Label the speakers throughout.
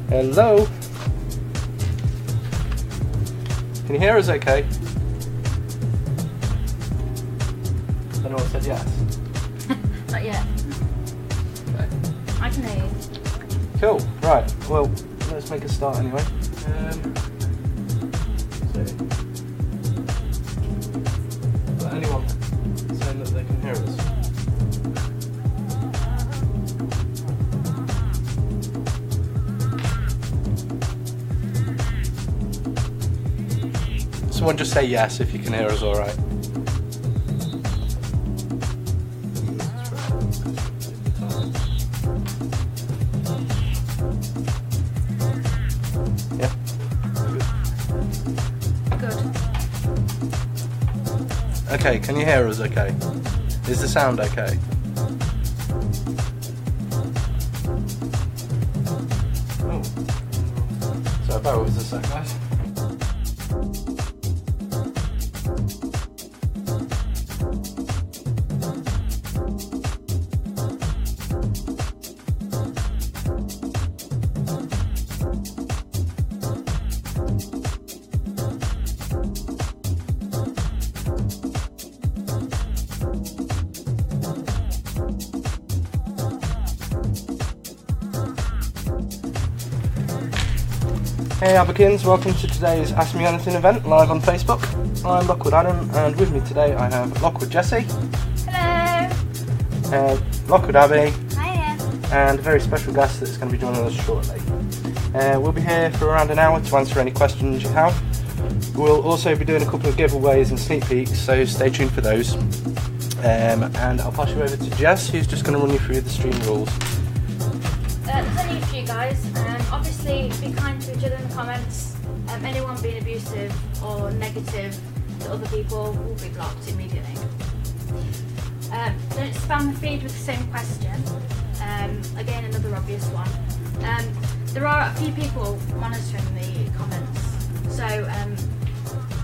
Speaker 1: Hello? Can you hear us okay? Anyone said yes?
Speaker 2: Not yet.
Speaker 1: Okay.
Speaker 2: I can hear you.
Speaker 1: Cool, right, well, let's make a start anyway. Is there anyone saying that they can hear us? Someone just say yes if you can hear us alright. Yeah?
Speaker 2: Good.
Speaker 1: Okay, can you hear us okay? Is the sound okay? Oh. So bear with us a sec, guys. Hey Avakins, welcome to today's Ask Me Anything event live on Facebook. I'm Lockwood Adam, and with me today I have Lockwood Jessie.
Speaker 2: Hello.
Speaker 1: Lockwood Abby.
Speaker 2: Hiya.
Speaker 1: And a very special guest that's going to be joining us shortly. We'll be here for around an hour to answer any questions you have. We'll also be doing a couple of giveaways and sneak peeks, so stay tuned for those. And I'll pass you over to Jess, who's just going to run you through the stream rules.
Speaker 2: There's only a few guys. Obviously, be kind to each other in the comments. Anyone being abusive or negative to other people will be blocked immediately. Don't spam the feed with the same question. Again, another obvious one. There are a few people monitoring the comments, so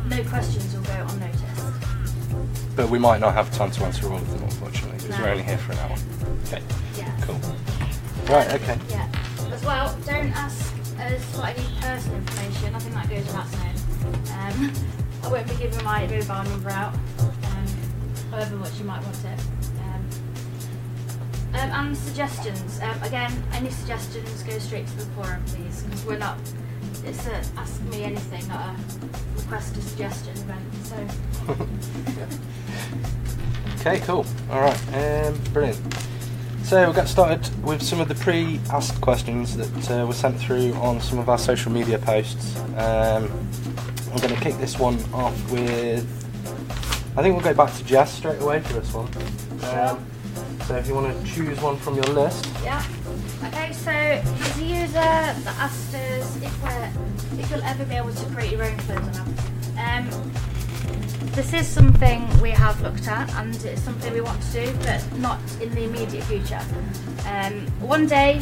Speaker 2: no questions will go unnoticed.
Speaker 1: But we might not have time to answer all of them, unfortunately, because we're only here for an hour. Okay.
Speaker 2: Yeah.
Speaker 1: Cool. Right, okay.
Speaker 2: Yeah. As well, don't ask us for any personal information. I think that goes without saying. I won't be giving my mobile number out, however much you might want it. And suggestions. Again, any suggestions go straight to the forum, please, because we're not. It's a ask me anything, not a request a suggestion event. So.
Speaker 1: Okay, cool. All right, brilliant. So we'll get started with some of the pre-asked questions that were sent through on some of our social media posts. I'm going to kick this one off with, I think we'll go back to Jess straight away for this one. So if you want to choose one from your list.
Speaker 2: Yeah. Okay, so there's a user that asked us if you'll ever be able to create your own clothes on Avakin. This is something we have looked at, and it's something we want to do, but not in the immediate future. One day,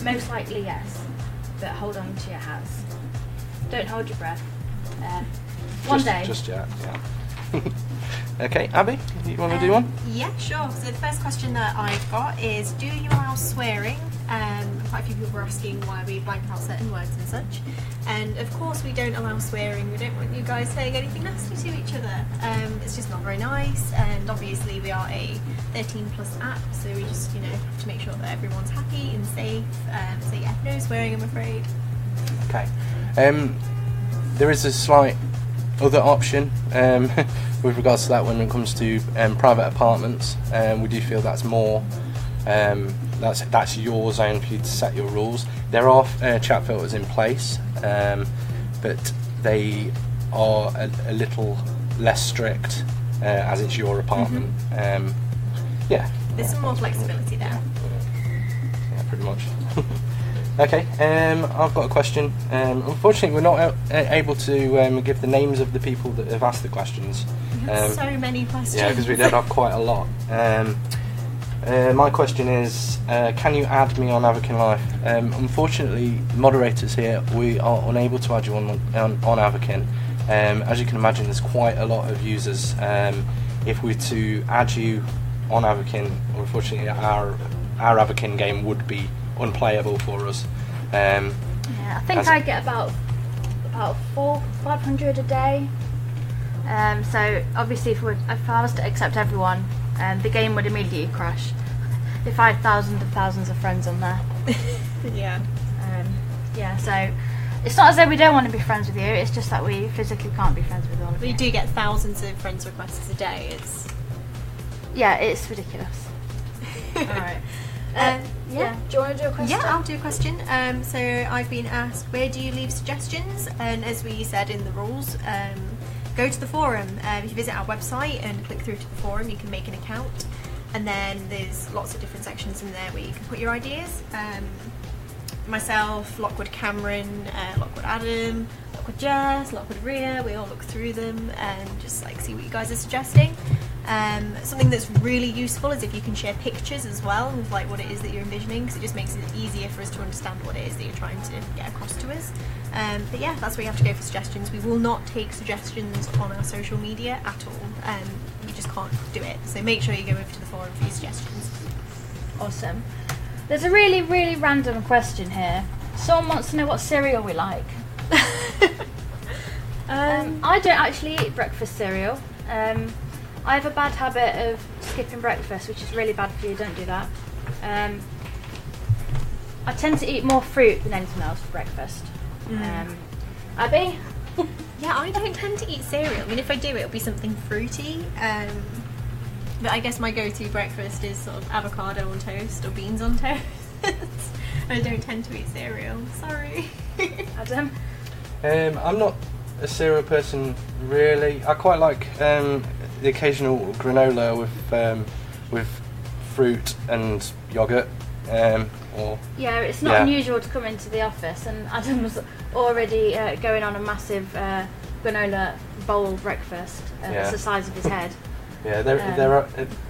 Speaker 2: most likely yes, but hold on to your hats. Don't hold your breath. One day.
Speaker 1: Just yet, yeah. Okay, Abby, you want to do one?
Speaker 3: Yeah, sure. So the first question that I've got is, do you allow swearing? Quite a few people were asking why we blank out certain words and such. And of course we don't allow swearing. We don't want you guys saying anything nasty to each other. It's just not very nice, and obviously we are a 13 plus app, so we just have to make sure that everyone's happy and safe. So yeah, no swearing, I'm afraid.
Speaker 1: Okay. There is a slight other option with regards to that when it comes to private apartments. We do feel that's more that's your zone for you to set your rules. There are chat filters in place, but they are a little less strict as it's your apartment. Yeah.
Speaker 3: There's some more flexibility there.
Speaker 1: Yeah, pretty much. Okay, I've got a question. Unfortunately, we're not able to give the names of the people that have asked the questions.
Speaker 3: We have so many questions.
Speaker 1: Yeah, because we did have quite a lot. My question is, can you add me on Avakin Live? Unfortunately, moderators here, we are unable to add you on Avakin. As you can imagine, there's quite a lot of users. If we were to add you on Avakin, unfortunately, our Avakin game would be unplayable for us.
Speaker 2: Yeah, I think I get about 500 a day. So obviously, if I was to accept everyone, the game would immediately crash. If I had thousands and thousands of friends on there.
Speaker 3: Yeah.
Speaker 2: Yeah. So it's not as though we don't want to be friends with you. It's just that we physically can't be friends with all of you.
Speaker 3: We do get thousands of friends requests a day.
Speaker 2: It's ridiculous.
Speaker 3: All right.
Speaker 2: Yeah. Do you want to do a question?
Speaker 3: Yeah, I'll do a question. So I've been asked, where do you leave suggestions? And as we said in the rules, go to the forum. If you visit our website and click through to the forum, you can make an account. And then there's lots of different sections in there where you can put your ideas. Myself, Lockwood Cameron, Lockwood Adam, Lockwood Jess, Lockwood Rhea, we all look through them and just like see what you guys are suggesting. Something that's really useful is if you can share pictures as well with like what it is that you're envisioning, because it just makes it easier for us to understand what it is that you're trying to get across to us. But yeah, that's where you have to go for suggestions. We will not take suggestions on our social media at all. You just can't do it. So make sure you go over to the forum for your suggestions.
Speaker 2: Awesome. There's a really, really random question here. Someone wants to know what cereal we like. I don't actually eat breakfast cereal. I have a bad habit of skipping breakfast, which is really bad for you. Don't do that. I tend to eat more fruit than anything else for breakfast. Abby?
Speaker 3: Yeah, I don't tend to eat cereal. I mean, if I do, it'll be something fruity. But I guess my go-to breakfast is sort of avocado on toast or beans on toast. I don't tend to eat cereal. Sorry.
Speaker 2: Adam?
Speaker 1: I'm not a cereal person really. I quite like the occasional granola with fruit and yogurt.
Speaker 2: It's not unusual to come into the office and Adam was already going on a massive granola bowl breakfast that's the size of his head.
Speaker 1: Yeah,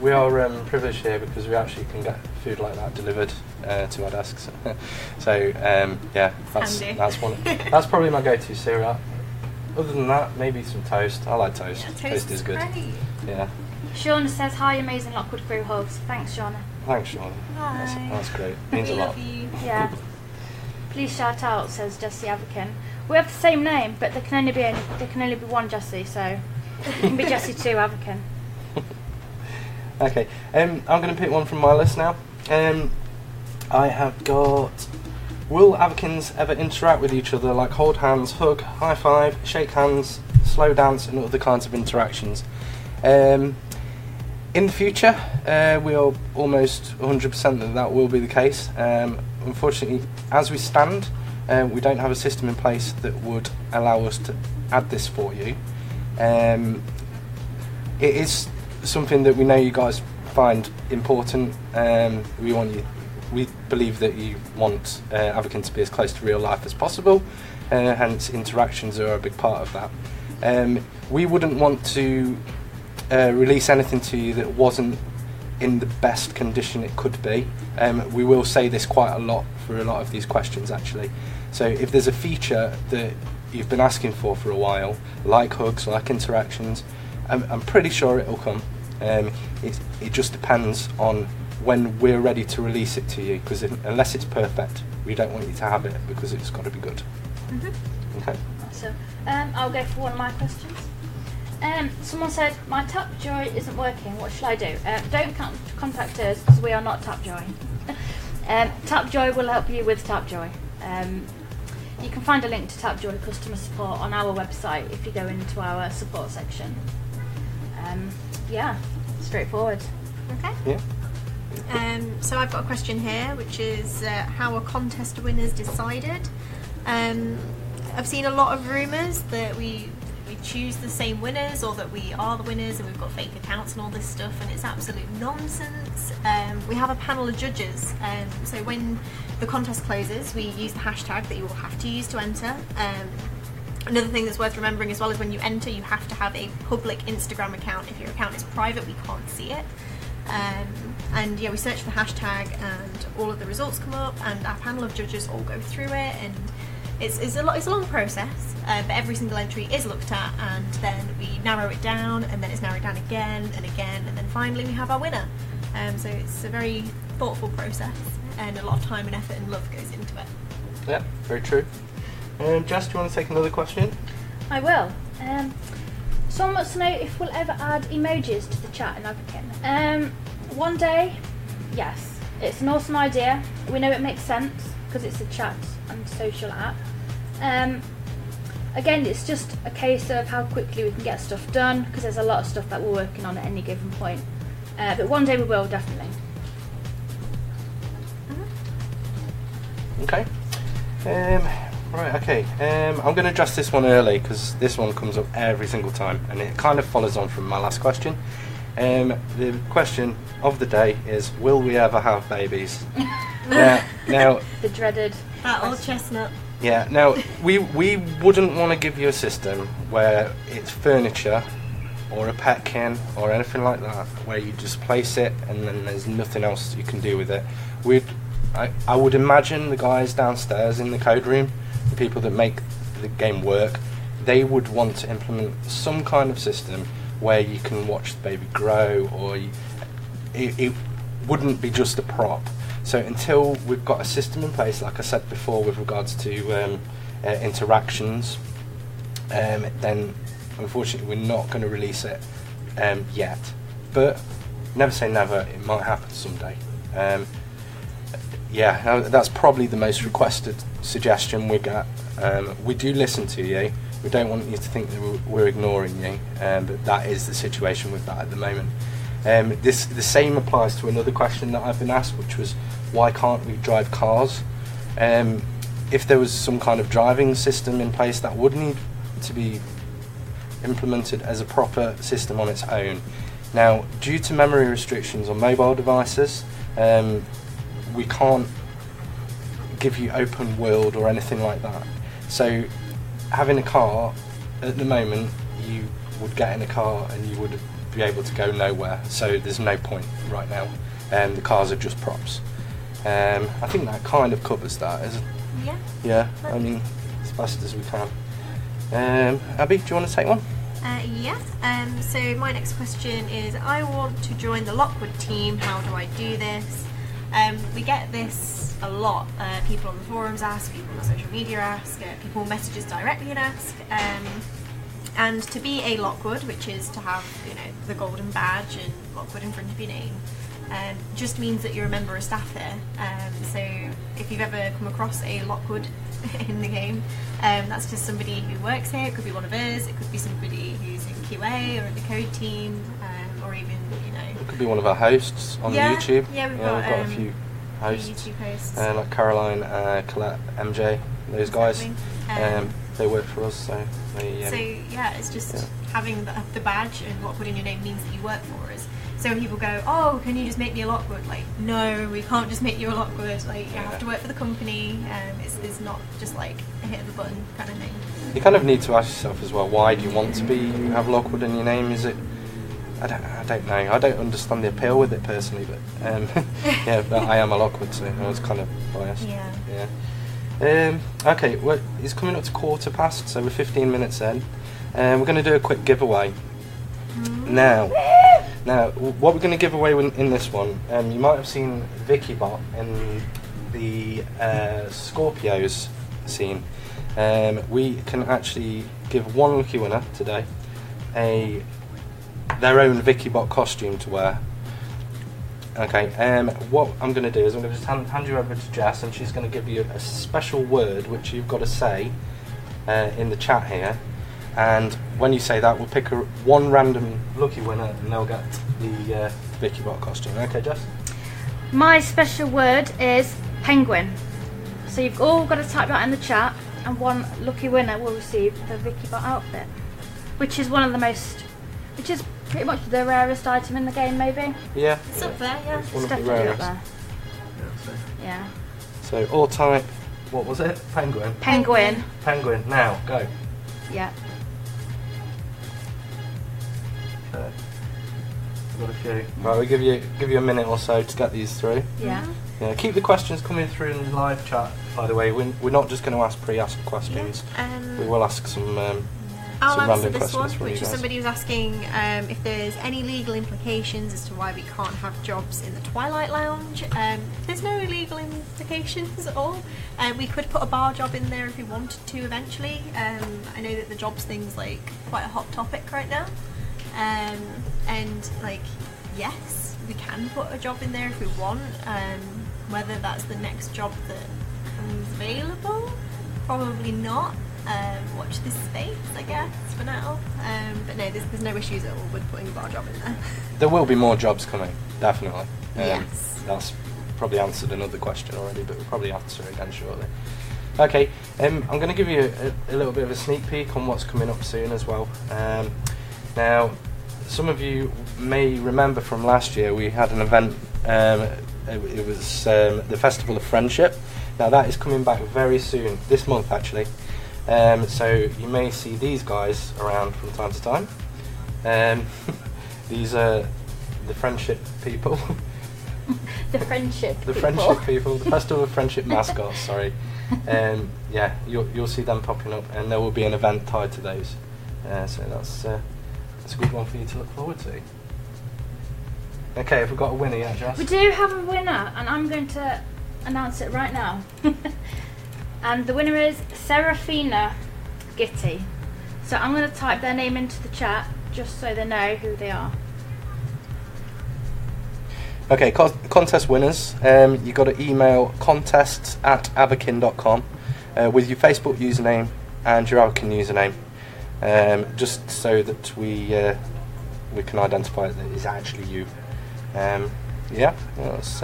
Speaker 1: we are privileged here because we actually can get food like that delivered to our desks. So that's probably my go-to cereal. Other than that, maybe some toast. I like toast.
Speaker 3: Yeah, toast
Speaker 1: is good.
Speaker 3: Great.
Speaker 1: Yeah.
Speaker 2: Shauna says, hi, amazing Lockwood crew hugs. Thanks, Shauna.
Speaker 1: Thanks, Shauna.
Speaker 3: Hi.
Speaker 1: That's great. Means a lot.
Speaker 3: Love you.
Speaker 2: Yeah. Please shout out, says Jessie Avakin. We have the same name, but there can only be one Jessie, so you can be Jessie 2 Avakin.
Speaker 1: Okay, I'm going to pick one from my list now. I have got, will Avakins ever interact with each other, like hold hands, hug, high five, shake hands, slow dance and other kinds of interactions? In the future, we are almost 100% that will be the case. Unfortunately, as we stand, we don't have a system in place that would allow us to add this for you. It is something that we know you guys find important. We believe that you want Avakin to be as close to real life as possible, hence interactions are a big part of that. We wouldn't want to release anything to you that wasn't in the best condition it could be. We will say this quite a lot for a lot of these questions actually. So if there's a feature that you've been asking for a while, like hugs, like interactions, I'm pretty sure it will come. It just depends on when we're ready to release it to you, because unless it's perfect, we don't want you to have it because it's got to be good.
Speaker 2: Mm-hmm.
Speaker 1: Okay.
Speaker 2: So I'll go for one of my questions. Someone said, my Tapjoy isn't working, what shall I do? Don't contact us because we are not Tapjoy. Tapjoy will help you with Tapjoy. You can find a link to Tapjoy customer support on our website if you go into our support section. Straightforward.
Speaker 3: Okay.
Speaker 1: Yeah.
Speaker 3: So I've got a question here, which is how are contest winners decided? I've seen a lot of rumours that we choose the same winners, or that we are the winners and we've got fake accounts and all this stuff, and it's absolute nonsense. We have a panel of judges, so when the contest closes we use the hashtag that you will have to use to enter. Another thing that's worth remembering as well is when you enter you have to have a public Instagram account. If your account is private we can't see it. And we search for the hashtag and all of the results come up and our panel of judges all go through it, and it's a long process, but every single entry is looked at and then we narrow it down and then it's narrowed down again and again, and then finally we have our winner. So it's a very thoughtful process and a lot of time and effort and love goes into it.
Speaker 1: Yeah, very true. Jess, do you want to take another question?
Speaker 2: I will. Someone wants to know if we'll ever add emojis to the chat in Avakin. One day, yes. It's an awesome idea. We know it makes sense because it's a chat and social app. Again, it's just a case of how quickly we can get stuff done because there's a lot of stuff that we're working on at any given point. But one day we will, definitely.
Speaker 1: Okay. Right, okay. I'm going to address this one early because this one comes up every single time and it kind of follows on from my last question. The question of the day is, will we ever have babies? now,
Speaker 2: the dreaded...
Speaker 3: That old chestnut.
Speaker 1: Yeah, now, we wouldn't want to give you a system where it's furniture or a petkin or anything like that, where you just place it and then there's nothing else you can do with it. I would imagine the guys downstairs in the code room, the people that make the game work, they would want to implement some kind of system where you can watch the baby grow, or it wouldn't be just a prop. So until we've got a system in place, like I said before, with regards to interactions, then unfortunately we're not going to release it yet. But never say never, it might happen someday. Yeah, that's probably the most requested suggestion we get. We do listen to you. We don't want you to think that we're ignoring you, but that is the situation with that at the moment. The same applies to another question that I've been asked, which was, why can't we drive cars? If there was some kind of driving system in place, that would need to be implemented as a proper system on its own. Now, due to memory restrictions on mobile devices, we can't give you open world or anything like that. So having a car, at the moment, you would get in a car and you would be able to go nowhere, so there's no point right now. The cars are just props. I think that kind of covers that, isn't it?
Speaker 3: Yeah.
Speaker 1: Yeah, I mean, as fast as we can. Abby, do you want to take one?
Speaker 3: Yes. So my next question is, I want to join the Lockwood team. How do I do this? We get this a lot. People on the forums ask, people on social media ask, people message us directly and ask. And to be a Lockwood, which is to have, you know, the golden badge and Lockwood in front of your name, just means that you're a member of staff here. So if you've ever come across a Lockwood in the game, that's just somebody who works here. It could be one of us, it could be somebody who's in QA or in the code team, or even, you know...
Speaker 1: It could be one of our hosts on YouTube.
Speaker 3: Yeah, we've
Speaker 1: got
Speaker 3: got
Speaker 1: a few hosts.
Speaker 3: YouTube hosts.
Speaker 1: Like Caroline, Colette, MJ, those guys. They work for us, so they...
Speaker 3: so yeah, it's just having the badge and Lockwood in your name means that you work for us. So when people go, oh, can you just make me a Lockwood? Like, no, we can't just make you a Lockwood. Like, you have to work for the company. It's not just like a hit of a button kind of thing.
Speaker 1: You kind of need to ask yourself as well, why do you want to have Lockwood in your name? Is it... I don't know. I don't understand the appeal with it personally, but yeah, but I am a Lockwood, so I was kind of biased. Yeah. Okay, well, it's coming up to 1:15, so we're 15 minutes in. We're going to do a quick giveaway. Now, what we're going to give away in this one, you might have seen VickyBot in the Scorpios scene. We can actually give one lucky winner today their own VickyBot costume to wear. Okay, what I'm going to do is I'm going to just hand you over to Jess, and she's going to give you a special word which you've got to say in the chat here, and when you say that, we'll pick one random lucky winner and they'll get the VickyBot costume. Okay, Jess?
Speaker 2: My special word is penguin. So you've all got to type that in the chat, and one lucky winner will receive the VickyBot outfit, which is pretty much the rarest item in the game, maybe.
Speaker 1: Yeah.
Speaker 3: It's up there, yeah.
Speaker 1: It's one
Speaker 2: It's
Speaker 1: of the
Speaker 2: definitely
Speaker 1: rarest.
Speaker 2: up there. Yeah.
Speaker 1: So all type, what was it? Penguin.
Speaker 2: Penguin.
Speaker 1: Penguin. Now, go.
Speaker 2: Yeah.
Speaker 1: Okay. I've got a few. Right, we'll give you a minute or so to get these through.
Speaker 2: Yeah.
Speaker 1: Yeah. Keep the questions coming through in the live chat. By the way, we're not just going to ask pre-asked questions. We will ask some.
Speaker 3: I'll
Speaker 1: some
Speaker 3: answer
Speaker 1: random
Speaker 3: this one,
Speaker 1: questions from you
Speaker 3: which is
Speaker 1: guys.
Speaker 3: somebody was asking if there's any legal implications as to why we can't have jobs in the Twilight Lounge. There's no legal implications at all. We could put a bar job in there if we wanted to eventually. I know that the jobs thing's like quite a hot topic right now. And like, yes, we can put a job in there if we want. Whether that's the next job that comes available, probably not. Watch this space, I guess, for now. But no, there's no issues at all with putting a bar job in there.
Speaker 1: There will be more jobs coming, definitely.
Speaker 3: Yes.
Speaker 1: That's probably answered another question already, but we'll probably answer it again shortly. Okay, I'm going to give you a little bit of a sneak peek on what's coming up soon as well. Now, some of you may remember from last year we had an event, it was the Festival of Friendship. Now that is coming back very soon, this month actually. So you may see these guys around from time to time. These are the friendship people.
Speaker 2: The friendship
Speaker 1: The friendship people, the Festival of Friendship mascots, sorry. Yeah, you'll see them popping up, and there will be an event tied to those. So that's a good one for you to look forward to. Okay, have we got a winner yet, Jess?
Speaker 2: We do have a winner, and I'm going to announce it right now. And the winner is Serafina Gitty. So I'm going to type their name into the chat just so they know who they are.
Speaker 1: Okay, contest winners. You've got to email contests@avakin.com with your Facebook username and your Avakin username, just so that we can identify that it's actually you. Yeah, that's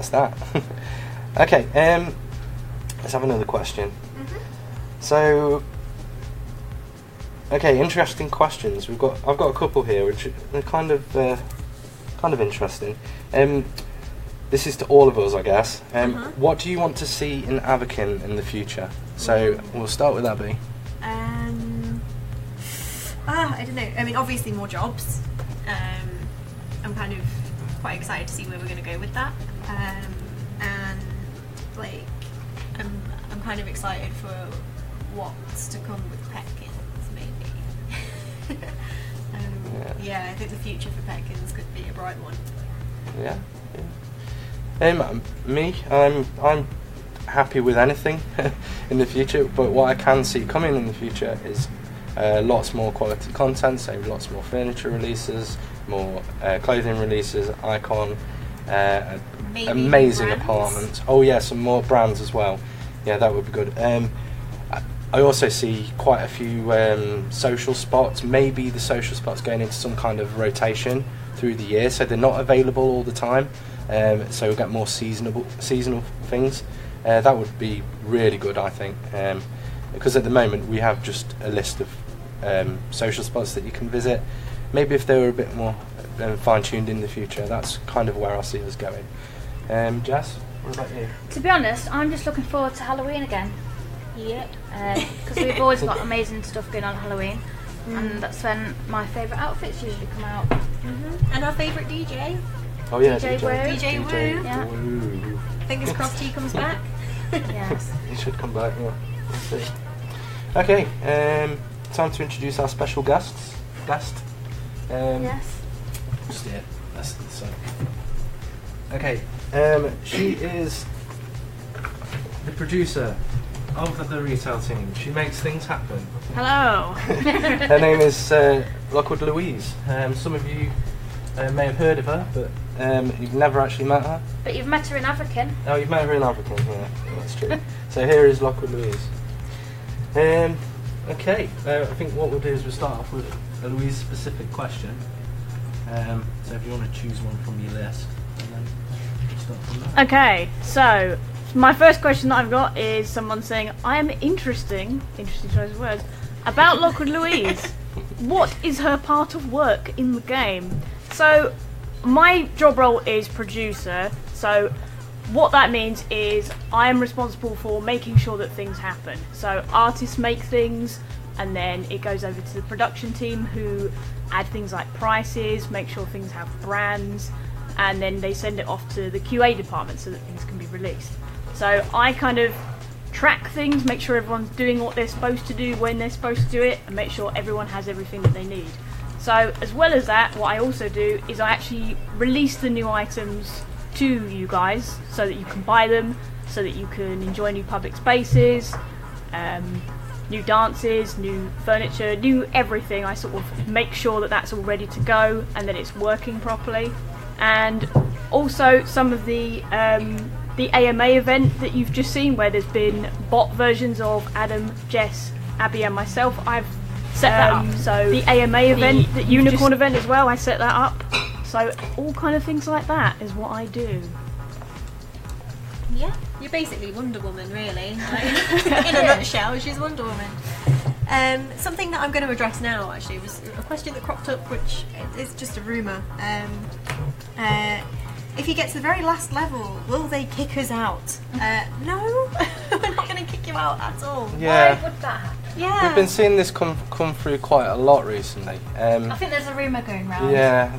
Speaker 1: that. Okay, let's have another question. So, okay, interesting questions. I've got a couple here, which are kind of interesting. This is to all of us, I guess. What do you want to see in Avakin in the future? So we'll start with Abby.
Speaker 3: I don't know. I mean, obviously more jobs. I'm kind of quite excited to see where we're going to go with that. And like, I'm kind of excited for what's to come with Petkins, maybe. Yeah, I think the future for Petkins could be a bright one.
Speaker 1: Yeah. Me, I'm happy with anything in the future, but what I can see coming in the future is lots more quality content, so lots more furniture releases, more clothing releases, icon, amazing apartments. Oh yeah, some more brands as well. Yeah, that would be good. I also see quite a few social spots. Maybe the social spots going into some kind of rotation through the year, so they're not available all the time. So we'll get more seasonal things. That would be really good, I think, because at the moment we have just a list of social spots that you can visit. Maybe if they were a bit more fine-tuned in the future, that's kind of where I see us going. Jess, what about you?
Speaker 2: To be honest, I'm just looking forward to Halloween again. Yeah. Because we've always got amazing stuff going on Halloween, and that's when my favourite outfits usually come out.
Speaker 3: And our favourite DJ.
Speaker 1: Oh yeah,
Speaker 2: DJ Woo.
Speaker 3: DJ Woo.
Speaker 2: Yeah.
Speaker 1: Woo.
Speaker 3: Fingers crossed he comes back.
Speaker 2: Yes.
Speaker 1: He should come back. Yeah. We'll see. Okay. Time to introduce our special guest.
Speaker 2: Yes.
Speaker 1: Just here. That's the sun. Okay. She is the producer of the retail team. She makes things happen.
Speaker 2: Hello.
Speaker 1: Her name is Lockwood Louise. Some of you may have heard of her, but you've never actually met her.
Speaker 2: But you've met her in Avakin.
Speaker 1: Oh, you've met her in Avakin, yeah, that's true. So here is Lockwood Louise. Okay, I think what we'll do is we'll start off with a Louise-specific question. So if you want to choose one from your list, and then we'll start from there.
Speaker 4: Okay, so my first question that I've got is someone saying, I am interesting choice of words, about Lockwood Louise. What is her part of work in the game? So my job role is producer, so what that means is I am responsible for making sure that things happen. So artists make things, and then it goes over to the production team who add things like prices, make sure things have brands, and then they send it off to the QA department so that things can be released. So I kind of track things, make sure everyone's doing what they're supposed to do when they're supposed to do it, and make sure everyone has everything that they need. So as well as that, what I also do is I actually release the new items to you guys so that you can buy them, so that you can enjoy new public spaces, new dances, new furniture, new everything. I sort of make sure that that's all ready to go and that it's working properly. And also some of the AMA event that you've just seen, where there's been bot versions of Adam, Jess, Abby and myself, I've set that up. So the AMA event, the unicorn event as well, I set that up. So all kind of things like that is what I do.
Speaker 3: Yeah, you're basically Wonder Woman, really. Like, in a nutshell, she's Wonder Woman. Something that I'm going to address now, actually, was a question that cropped up, which is just a rumour. If you get to the very last level, will they kick us out? No, we're not going to kick you out at all.
Speaker 1: Yeah.
Speaker 2: Why would that happen?
Speaker 3: Yeah.
Speaker 1: We've been seeing this come through quite a lot recently.
Speaker 2: I think there's a rumour going round.
Speaker 1: Yeah,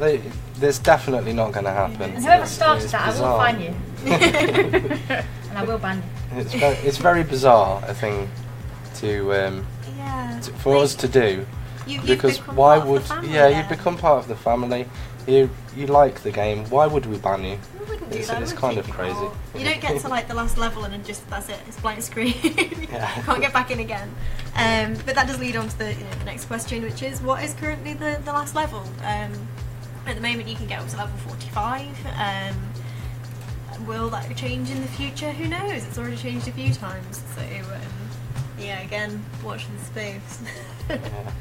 Speaker 1: there's definitely not going to happen.
Speaker 2: And whoever started
Speaker 1: It's
Speaker 2: that,
Speaker 1: bizarre.
Speaker 2: I will fine you. And I will ban you.
Speaker 1: It's very bizarre a thing for us to do.
Speaker 3: You've
Speaker 1: Because
Speaker 3: become
Speaker 1: why
Speaker 3: part of
Speaker 1: would
Speaker 3: the family
Speaker 1: you
Speaker 3: then.
Speaker 1: become part of the family? You like the game. Why would we ban you?
Speaker 3: We wouldn't do
Speaker 1: It's,
Speaker 3: that,
Speaker 1: it's
Speaker 3: would
Speaker 1: kind
Speaker 3: you?
Speaker 1: of crazy.
Speaker 3: You don't get to like the last level and then just that's it. It's blank screen.
Speaker 1: Yeah.
Speaker 3: You can't get back in again. But that does lead on to the next question, which is what is currently the last level? At the moment, you can get up to level 45. Will that change in the future? Who knows? It's already changed a few times. So yeah, again, watch this space.
Speaker 1: Yeah.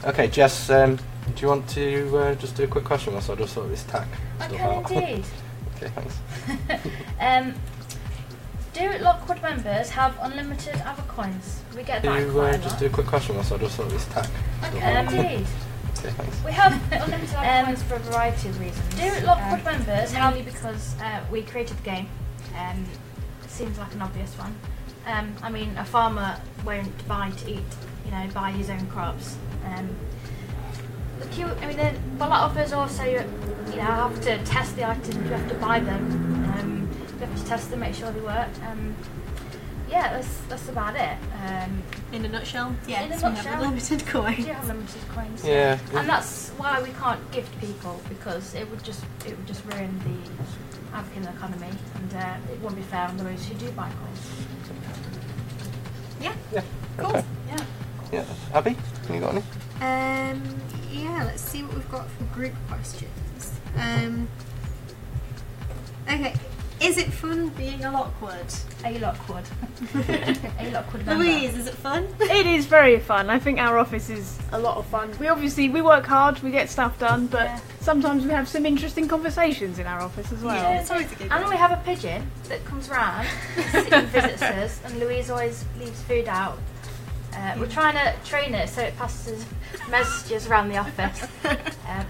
Speaker 1: Okay, Jess, do you want to just do a quick question whilst I just sort this tack
Speaker 2: I
Speaker 1: stuff
Speaker 2: can
Speaker 1: out?
Speaker 2: indeed.
Speaker 1: Okay, thanks.
Speaker 2: Do Lockwood members have unlimited Avacoins? We get that
Speaker 1: Do
Speaker 2: quite a
Speaker 1: just
Speaker 2: lot.
Speaker 1: do a quick question whilst I just sort this tack stuff out.
Speaker 2: Indeed.
Speaker 1: Okay, thanks.
Speaker 2: We have unlimited Avacoins for a variety of reasons. Do Lockwood members mainly because we created the game? It seems like an obvious one. I mean, a farmer won't buy to eat, buy his own crops. A lot of us also, have to test the items. You have to buy them. You have to test them, make sure they work. Yeah, that's about it.
Speaker 3: In a nutshell, yes,
Speaker 2: In a
Speaker 3: we
Speaker 2: nutshell.
Speaker 3: have unlimited coins.
Speaker 2: We do have limited coins.
Speaker 1: Yeah.
Speaker 2: And that's why we can't gift people, because it would just ruin the Avakin economy, and it wouldn't be fair on those who do buy coins.
Speaker 3: Yeah.
Speaker 1: Yeah.
Speaker 3: Cool.
Speaker 1: Okay.
Speaker 2: Yeah.
Speaker 1: Yeah. Abby, you got any?
Speaker 3: Yeah, let's see what we've got for group questions. Okay, is it fun being a Lockwood?
Speaker 2: A Lockwood. A Lockwood member.
Speaker 3: Louise, is it fun?
Speaker 4: It is very fun. I think our office is a lot of fun. We work hard, we get stuff done, but
Speaker 2: Yeah.
Speaker 4: sometimes we have some interesting conversations in our office as well.
Speaker 3: Yeah. It's always a good
Speaker 2: And
Speaker 3: one.
Speaker 2: we have a pigeon that comes round and visits us, and Louise always leaves food out. We're trying to train it so it passes messages around the office.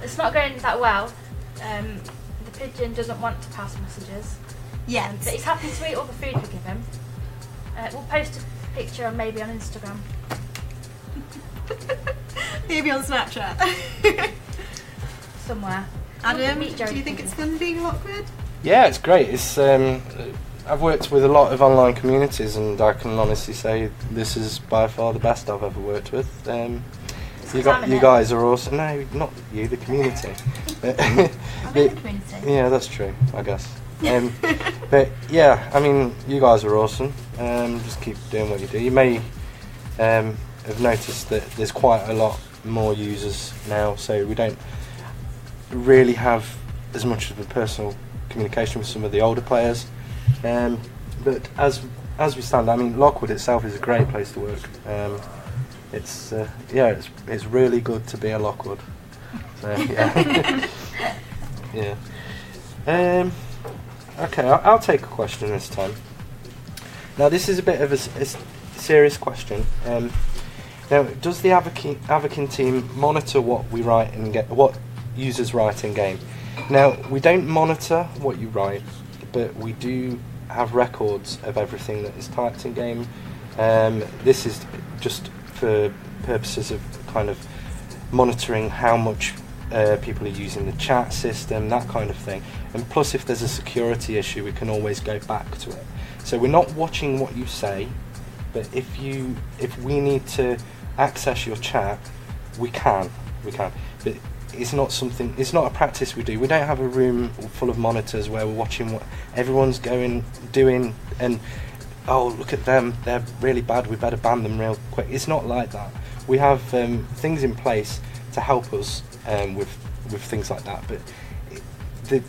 Speaker 2: It's not going that well. The pigeon doesn't want to pass messages,
Speaker 3: Yeah.
Speaker 2: but he's happy to eat all the food we give him. We'll post a picture maybe on Instagram.
Speaker 3: Maybe on Snapchat.
Speaker 2: Somewhere.
Speaker 3: Adam,
Speaker 2: Meet
Speaker 3: do
Speaker 2: Joey
Speaker 3: you think
Speaker 2: pigeon.
Speaker 3: it's fun being Lockwood?
Speaker 1: Yeah, it's great. It's I've worked with a lot of online communities, and I can honestly say this is by far the best I've ever worked with. You guys are awesome. No, not you, the community.
Speaker 2: I'm in the community.
Speaker 1: Yeah, that's true, I guess. But yeah, I mean, you guys are awesome. Just keep doing what you do. You may have noticed that there's quite a lot more users now, so we don't really have as much of a personal communication with some of the older players. But as we stand, I mean, Lockwood itself is a great place to work. It's really good to be a Lockwood. So, yeah. Yeah. Okay, I'll take a question this time. Now, this is a bit of a serious question. Now, does the Avakin team monitor what we write and what users write in game? Now, we don't monitor what you write, but we do have records of everything that is typed in game. This is just for purposes of kind of monitoring how much people are using the chat system, that kind of thing. And plus, if there's a security issue, we can always go back to it. So we're not watching what you say, But if we need to access your chat, we can. But it's not a practice we do. We don't have a room full of monitors where we're watching what everyone's doing, and oh, look at them, they're really bad, we better ban them real quick. It's not like that. We have things in place to help us with things like that, but the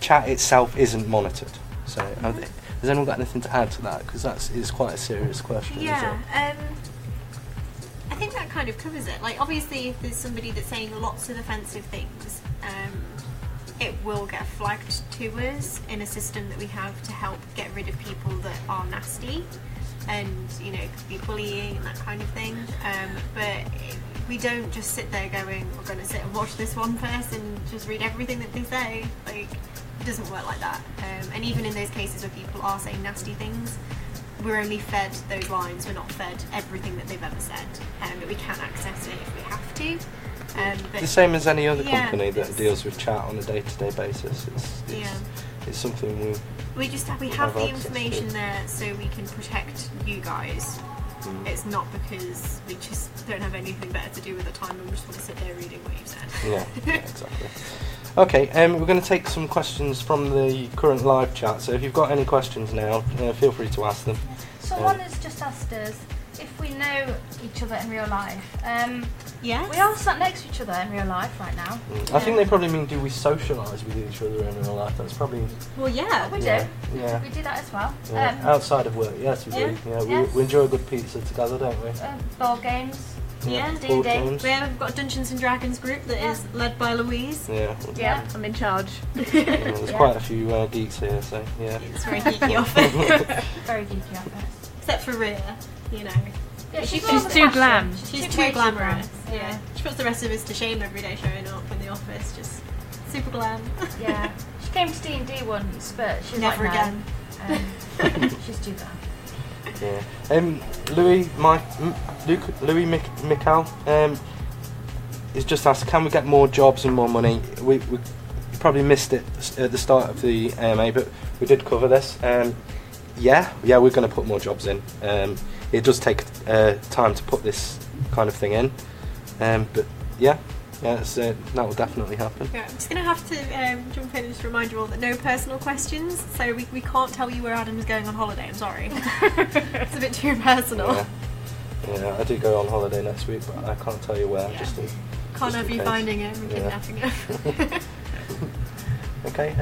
Speaker 1: chat itself isn't monitored. So has anyone got anything to add to that? Because it's quite a serious question.
Speaker 3: Yeah, I think that kind of covers it. Like, obviously, if there's somebody that's saying lots of offensive things, it will get flagged to us in a system that we have to help get rid of people that are nasty, and you know, could be bullying and that kind of thing. But we don't just sit there going, we're going to sit and watch this one person and just read everything that they say. Like, it doesn't work like that. And even in those cases where people are saying nasty things, we're only fed those lines, we're not fed everything that they've ever said, but we can access it if we have to. But
Speaker 1: the same as any other company that deals with chat on a day-to-day basis. It's something
Speaker 3: we have the information there so we can protect you guys. It's not because we just don't have anything better to do with the time and we just want to sit there reading what you've said.
Speaker 1: Yeah, exactly. Okay, we're going to take some questions from the current live chat, so if you've got any questions now, feel free to ask them.
Speaker 2: Someone has just asked us if we know each other in real life.
Speaker 3: Yes.
Speaker 2: We are sat next to each other in real life right now.
Speaker 1: I think they probably mean, do we socialise with each other in real life? That's probably...
Speaker 3: Well, yeah.
Speaker 2: We do.
Speaker 1: Yeah.
Speaker 2: We do that as well.
Speaker 1: Yeah. Outside of work, yes, we do. Yeah, we enjoy a good pizza together, don't we?
Speaker 2: Ball games.
Speaker 3: Yeah,
Speaker 1: board
Speaker 2: D&D.
Speaker 1: games.
Speaker 3: We've got a Dungeons and Dragons group that is led by Louise.
Speaker 1: Yeah.
Speaker 4: I'm in charge.
Speaker 1: There's quite a few geeks here, so yeah.
Speaker 3: It's very geeky office.
Speaker 2: Very geeky office.
Speaker 3: Except for Rhea, you know.
Speaker 2: Yeah,
Speaker 4: She's too glam.
Speaker 3: She's
Speaker 2: way
Speaker 3: too glamorous.
Speaker 2: Yeah.
Speaker 3: She puts the rest of us to shame every day showing up in the office, just super glam.
Speaker 2: Yeah. She came to D&D once, but she's
Speaker 3: Never
Speaker 2: like,
Speaker 3: again.
Speaker 2: No. She's too glam.
Speaker 1: Yeah. Louis Mikal is just asked, can we get more jobs and more money? We probably missed it at the start of the AMA, but we did cover this. Yeah, we're going to put more jobs in. It does take time to put this kind of thing in, but that will definitely happen.
Speaker 3: Yeah, I'm just going to have to jump in and just remind you all that no personal questions, so we can't tell you where Adam's going on holiday, I'm sorry. It's a bit too personal.
Speaker 1: Yeah, I do go on holiday next week, but I can't tell you where.
Speaker 3: Can't have you finding him and kidnapping him.
Speaker 1: Okay,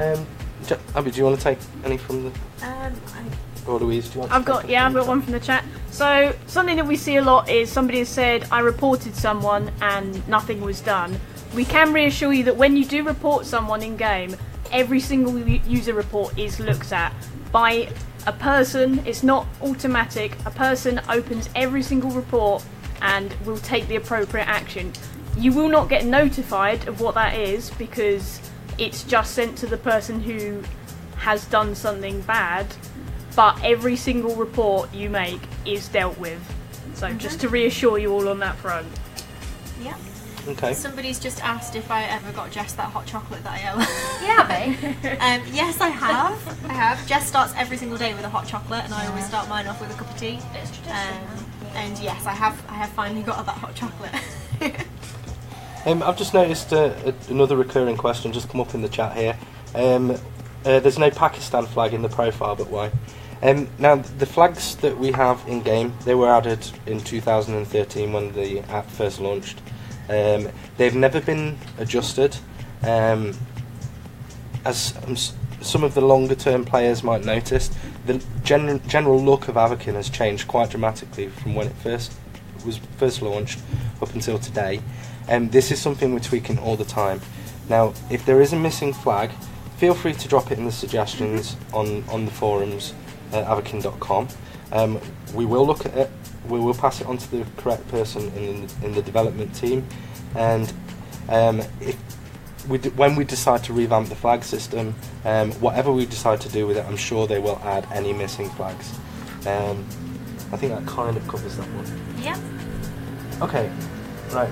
Speaker 1: Abby, do you want to take any from the... Or Louise, do you want to
Speaker 4: I've got one from the chat. So something that we see a lot is somebody has said, I reported someone and nothing was done. We can reassure you that when you do report someone in game, every single user report is looked at by a person. It's not automatic. A person opens every single report and will take the appropriate action. You will not get notified of what that is because it's just sent to the person who has done something bad. But every single report you make is dealt with. So just to reassure you all on that front.
Speaker 3: Yeah.
Speaker 1: Okay.
Speaker 3: Somebody's just asked if I ever got Jess that hot chocolate that I owe.
Speaker 2: Yeah, babe.
Speaker 3: Yes, I have. Jess starts every single day with a hot chocolate, and I always start mine off with a cup of tea.
Speaker 2: It's tradition.
Speaker 3: And yes, I have finally got that hot chocolate.
Speaker 1: I've just noticed another recurring question just come up in the chat here. There's no Pakistan flag in the profile, but why? Now, the flags that we have in game, they were added in 2013 when the app first launched. They've never been adjusted. As some of the longer term players might notice, the general look of Avakin has changed quite dramatically from when it was first launched up until today. This is something we're tweaking all the time. Now, if there is a missing flag, feel free to drop it in the suggestions on the forums at avakin.com. We will look at it. We will pass it on to the correct person in the development team, and when we decide to revamp the flag system, whatever we decide to do with it, I'm sure they will add any missing flags. I think that kind of covers that one.
Speaker 3: Yep.
Speaker 1: Okay, right.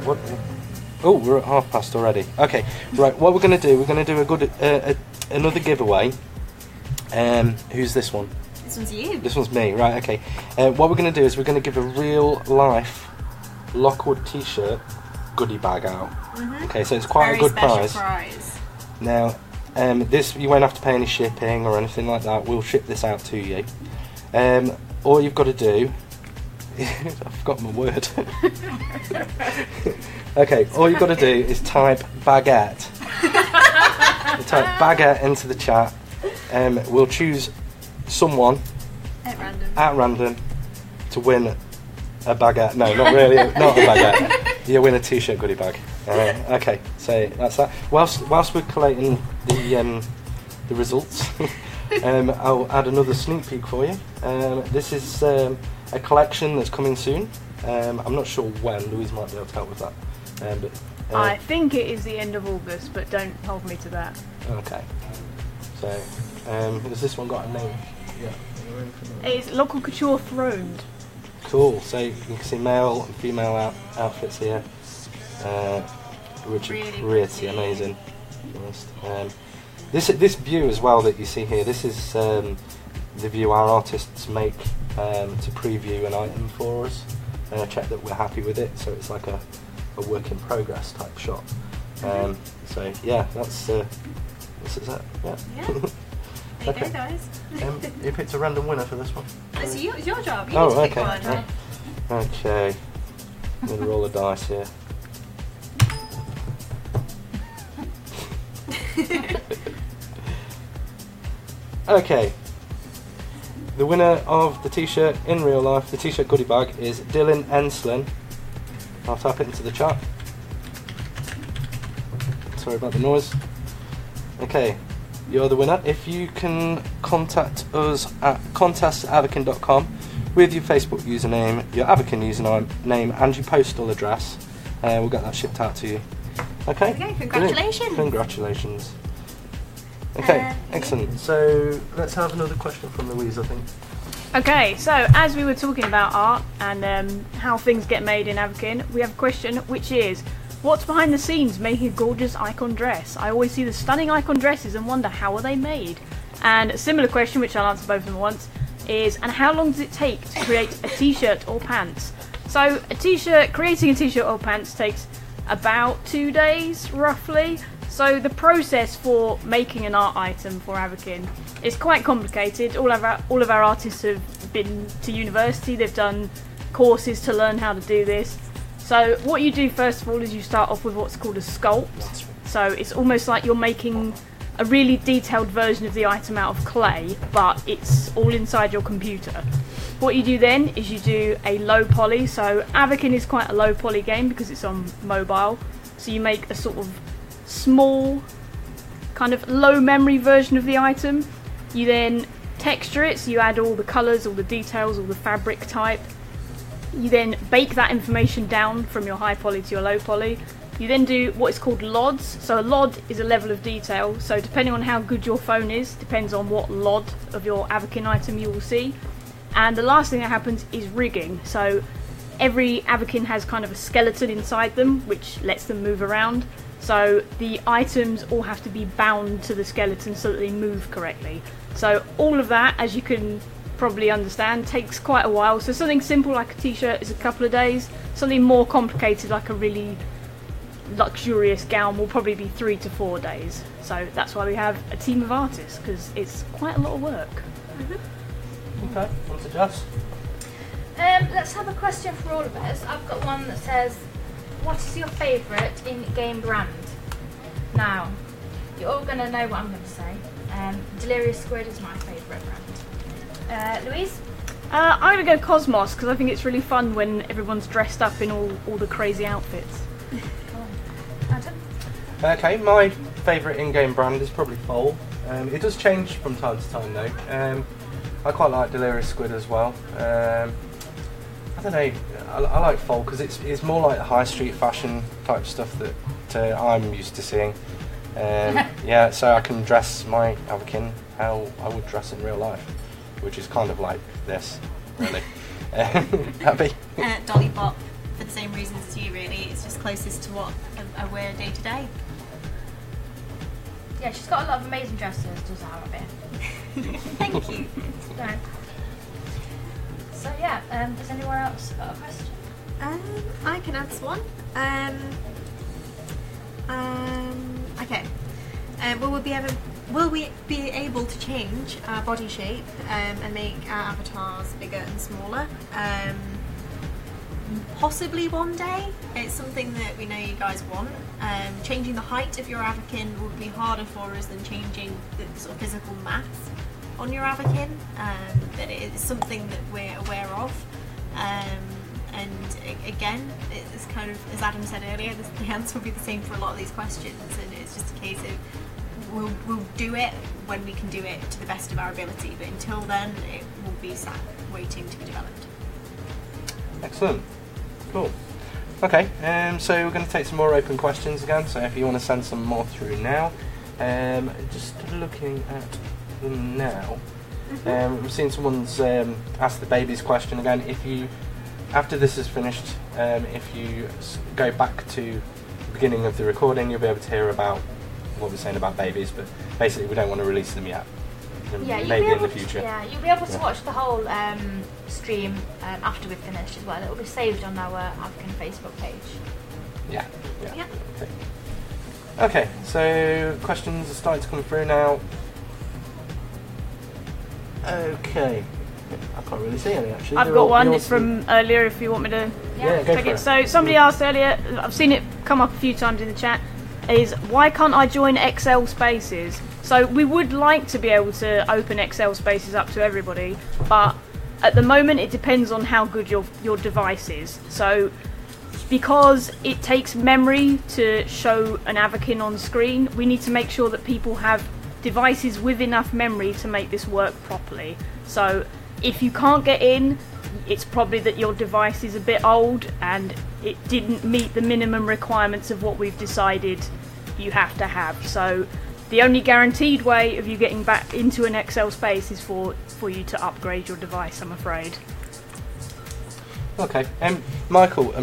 Speaker 1: Oh, we're at past already. Okay, right. What we're going to do? We're going to do another giveaway. Who's this one?
Speaker 3: This one's you.
Speaker 1: This one's me, right? Okay. What we're going to do is we're going to give a real life Lockwood T-shirt goodie bag out. Okay, so it's quite
Speaker 3: Very
Speaker 1: a good
Speaker 3: special
Speaker 1: prize. Now, this you won't have to pay any shipping or anything like that. We'll ship this out to you. All you've got to do, I've forgotten my word. Okay, all you've got to do is type baguette. You type baguette into the chat. We'll choose someone at random to win a baguette. No, not really, not a baguette. You win a T-shirt goodie bag. Okay, so that's that. Whilst we're collating the results, I'll add another sneak peek for you. This is a collection that's coming soon. I'm not sure when. Louise might be able to help with that.
Speaker 4: I think it is the end of August, but don't hold me to that.
Speaker 1: Okay. So, has this one got a name? Yeah.
Speaker 4: It's Lockwood Couture Throned.
Speaker 1: Cool. So you can see male and female outfits here, which
Speaker 3: Really
Speaker 1: are pretty
Speaker 3: pretty.
Speaker 1: amazing. This view as well that you see here. This is the view our artists make to preview an item for us. Check that we're happy with it. So it's like a work in progress type shot. So yeah, that's this is it. Yeah.
Speaker 3: There you go, guys.
Speaker 1: You picked a random winner for this one.
Speaker 3: It's your job. You
Speaker 1: Oh,
Speaker 3: need to pick
Speaker 1: okay.
Speaker 3: one.
Speaker 1: Okay. I'm gonna roll a dice here. Okay. The winner of the T-shirt in real life, the T-shirt goodie bag, is Dylan Enslin. I'll type it into the chat. Sorry about the noise. Okay, you're the winner. If you can contact us at contest@avakin.com with your Facebook username, your Avakin username, and your postal address, we'll get that shipped out to you. Okay?
Speaker 3: Okay, congratulations.
Speaker 1: Brilliant. Congratulations. Okay, excellent. So let's have another question from Louise, I think.
Speaker 4: Okay, so as we were talking about art and how things get made in Avakin, we have a question which is, what's behind the scenes making a gorgeous icon dress? I always see the stunning icon dresses and wonder how are they made? And a similar question, which I'll answer both of them at once, is, and how long does it take to create a t-shirt or pants? So creating a t-shirt or pants takes about 2 days, roughly. So the process for making an art item for Avakin is quite complicated. All of our artists have been to university, they've done courses to learn how to do this. So what you do first of all is you start off with what's called a sculpt. So it's almost like you're making a really detailed version of the item out of clay, but it's all inside your computer. What you do then is you do a low poly. So Avakin is quite a low poly game because it's on mobile. So you make a sort of small, kind of low memory version of the item. You then texture it, so you add all the colours, all the details, all the fabric type. You then bake that information down from your high poly to your low poly. You then do what is called LODs. So a LOD is a level of detail. So depending on how good your phone is, depends on what LOD of your Avakin item you will see. And the last thing that happens is rigging. So every Avakin has kind of a skeleton inside them, which lets them move around. So the items all have to be bound to the skeleton so that they move correctly. So all of that, as you can probably understand, takes quite a while. So something simple like a t-shirt is a couple of days. Something more complicated like a really luxurious gown will probably be 3 to 4 days. So that's why we have a team of artists, because it's quite a lot of work.
Speaker 1: Okay, what's it, Jess?
Speaker 2: Let's have a question for all of us. I've got one that says, what is your favourite in-game brand? Now, you're all going to know what I'm going to say. Delirious Squid is my favourite brand. Louise?
Speaker 4: I'm going to go Cosmos, because I think it's really fun when everyone's dressed up in all the crazy outfits.
Speaker 2: Adam?
Speaker 1: Okay, my favourite in-game brand is probably Foal. It does change from time to time though. I quite like Delirious Squid as well. I don't know, I like Foal because it's more like high street fashion type stuff that I'm used to seeing. Yeah, so I can dress my Avakin how I would dress in real life, which is kind of like this, really. Abby?
Speaker 3: Dolly Bop, for the same reasons as you really. It's just closest to what I wear day to day.
Speaker 2: Yeah, she's got a lot of amazing dresses, does Arabic.
Speaker 3: Thank you.
Speaker 2: Right. So yeah, does anyone else got a question?
Speaker 3: I can answer one. Okay. Will we be able to change our body shape and make our avatars bigger and smaller? Possibly one day. It's something that we know you guys want. Changing the height of your Avakin would be harder for us than changing the sort of physical mass on your Avakin. But it is something that we're aware of. And again, it's kind of, as Adam said earlier, the answer will be the same for a lot of these questions, and it's just a case of we'll do it when we can do it to the best of our ability, but until then it will be sat waiting to be developed.
Speaker 1: Excellent. Cool. Okay, so we're going to take some more open questions again, so if you want to send some more through now. Just looking at them now. We've seen someone's asked the babies question again. If you, after this is finished, if you go back to the beginning of the recording, you'll be able to hear about what we're saying about babies, but basically we don't want to release them yet.
Speaker 2: Yeah,
Speaker 1: maybe in the future.
Speaker 2: You'll be able to watch the whole stream after we've finished as well. It will be saved on our Avakin Facebook page.
Speaker 1: Yeah. Okay, so questions are starting to come through now. Okay, I can't really see any actually.
Speaker 4: I've got one. It's from earlier. If you want me to
Speaker 1: go
Speaker 4: take
Speaker 1: for
Speaker 4: it.
Speaker 1: it.
Speaker 4: So somebody asked earlier. I've seen it come up a few times in the chat. Is why can't I join Excel spaces? So we would like to be able to open Excel spaces up to everybody, but at the moment it depends on how good your device is. So because it takes memory to show an Avakin on screen, we need to make sure that people have devices with enough memory to make this work properly. So if you can't get in, it's probably that your device is a bit old and it didn't meet the minimum requirements of what we've decided you have to have. So the only guaranteed way of you getting back into an Excel space is for you to upgrade your device, I'm afraid.
Speaker 1: Okay, Michael,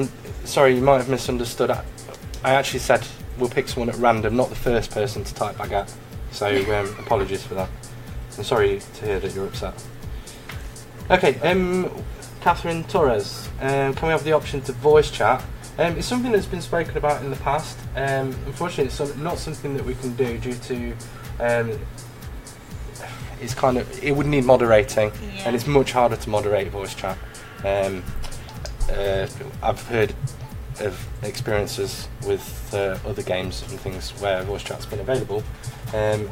Speaker 1: sorry, you might have misunderstood. I actually said we'll pick someone at random, not the first person to type back at. So apologies for that. I'm sorry to hear that you're upset. Okay, Catherine Torres, can we have the option to voice chat? It's something that's been spoken about in the past. Unfortunately, it's not something that we can do due to it's kind of, it would need moderating, and it's much harder to moderate voice chat. I've heard of experiences with other games and things where voice chat's been available,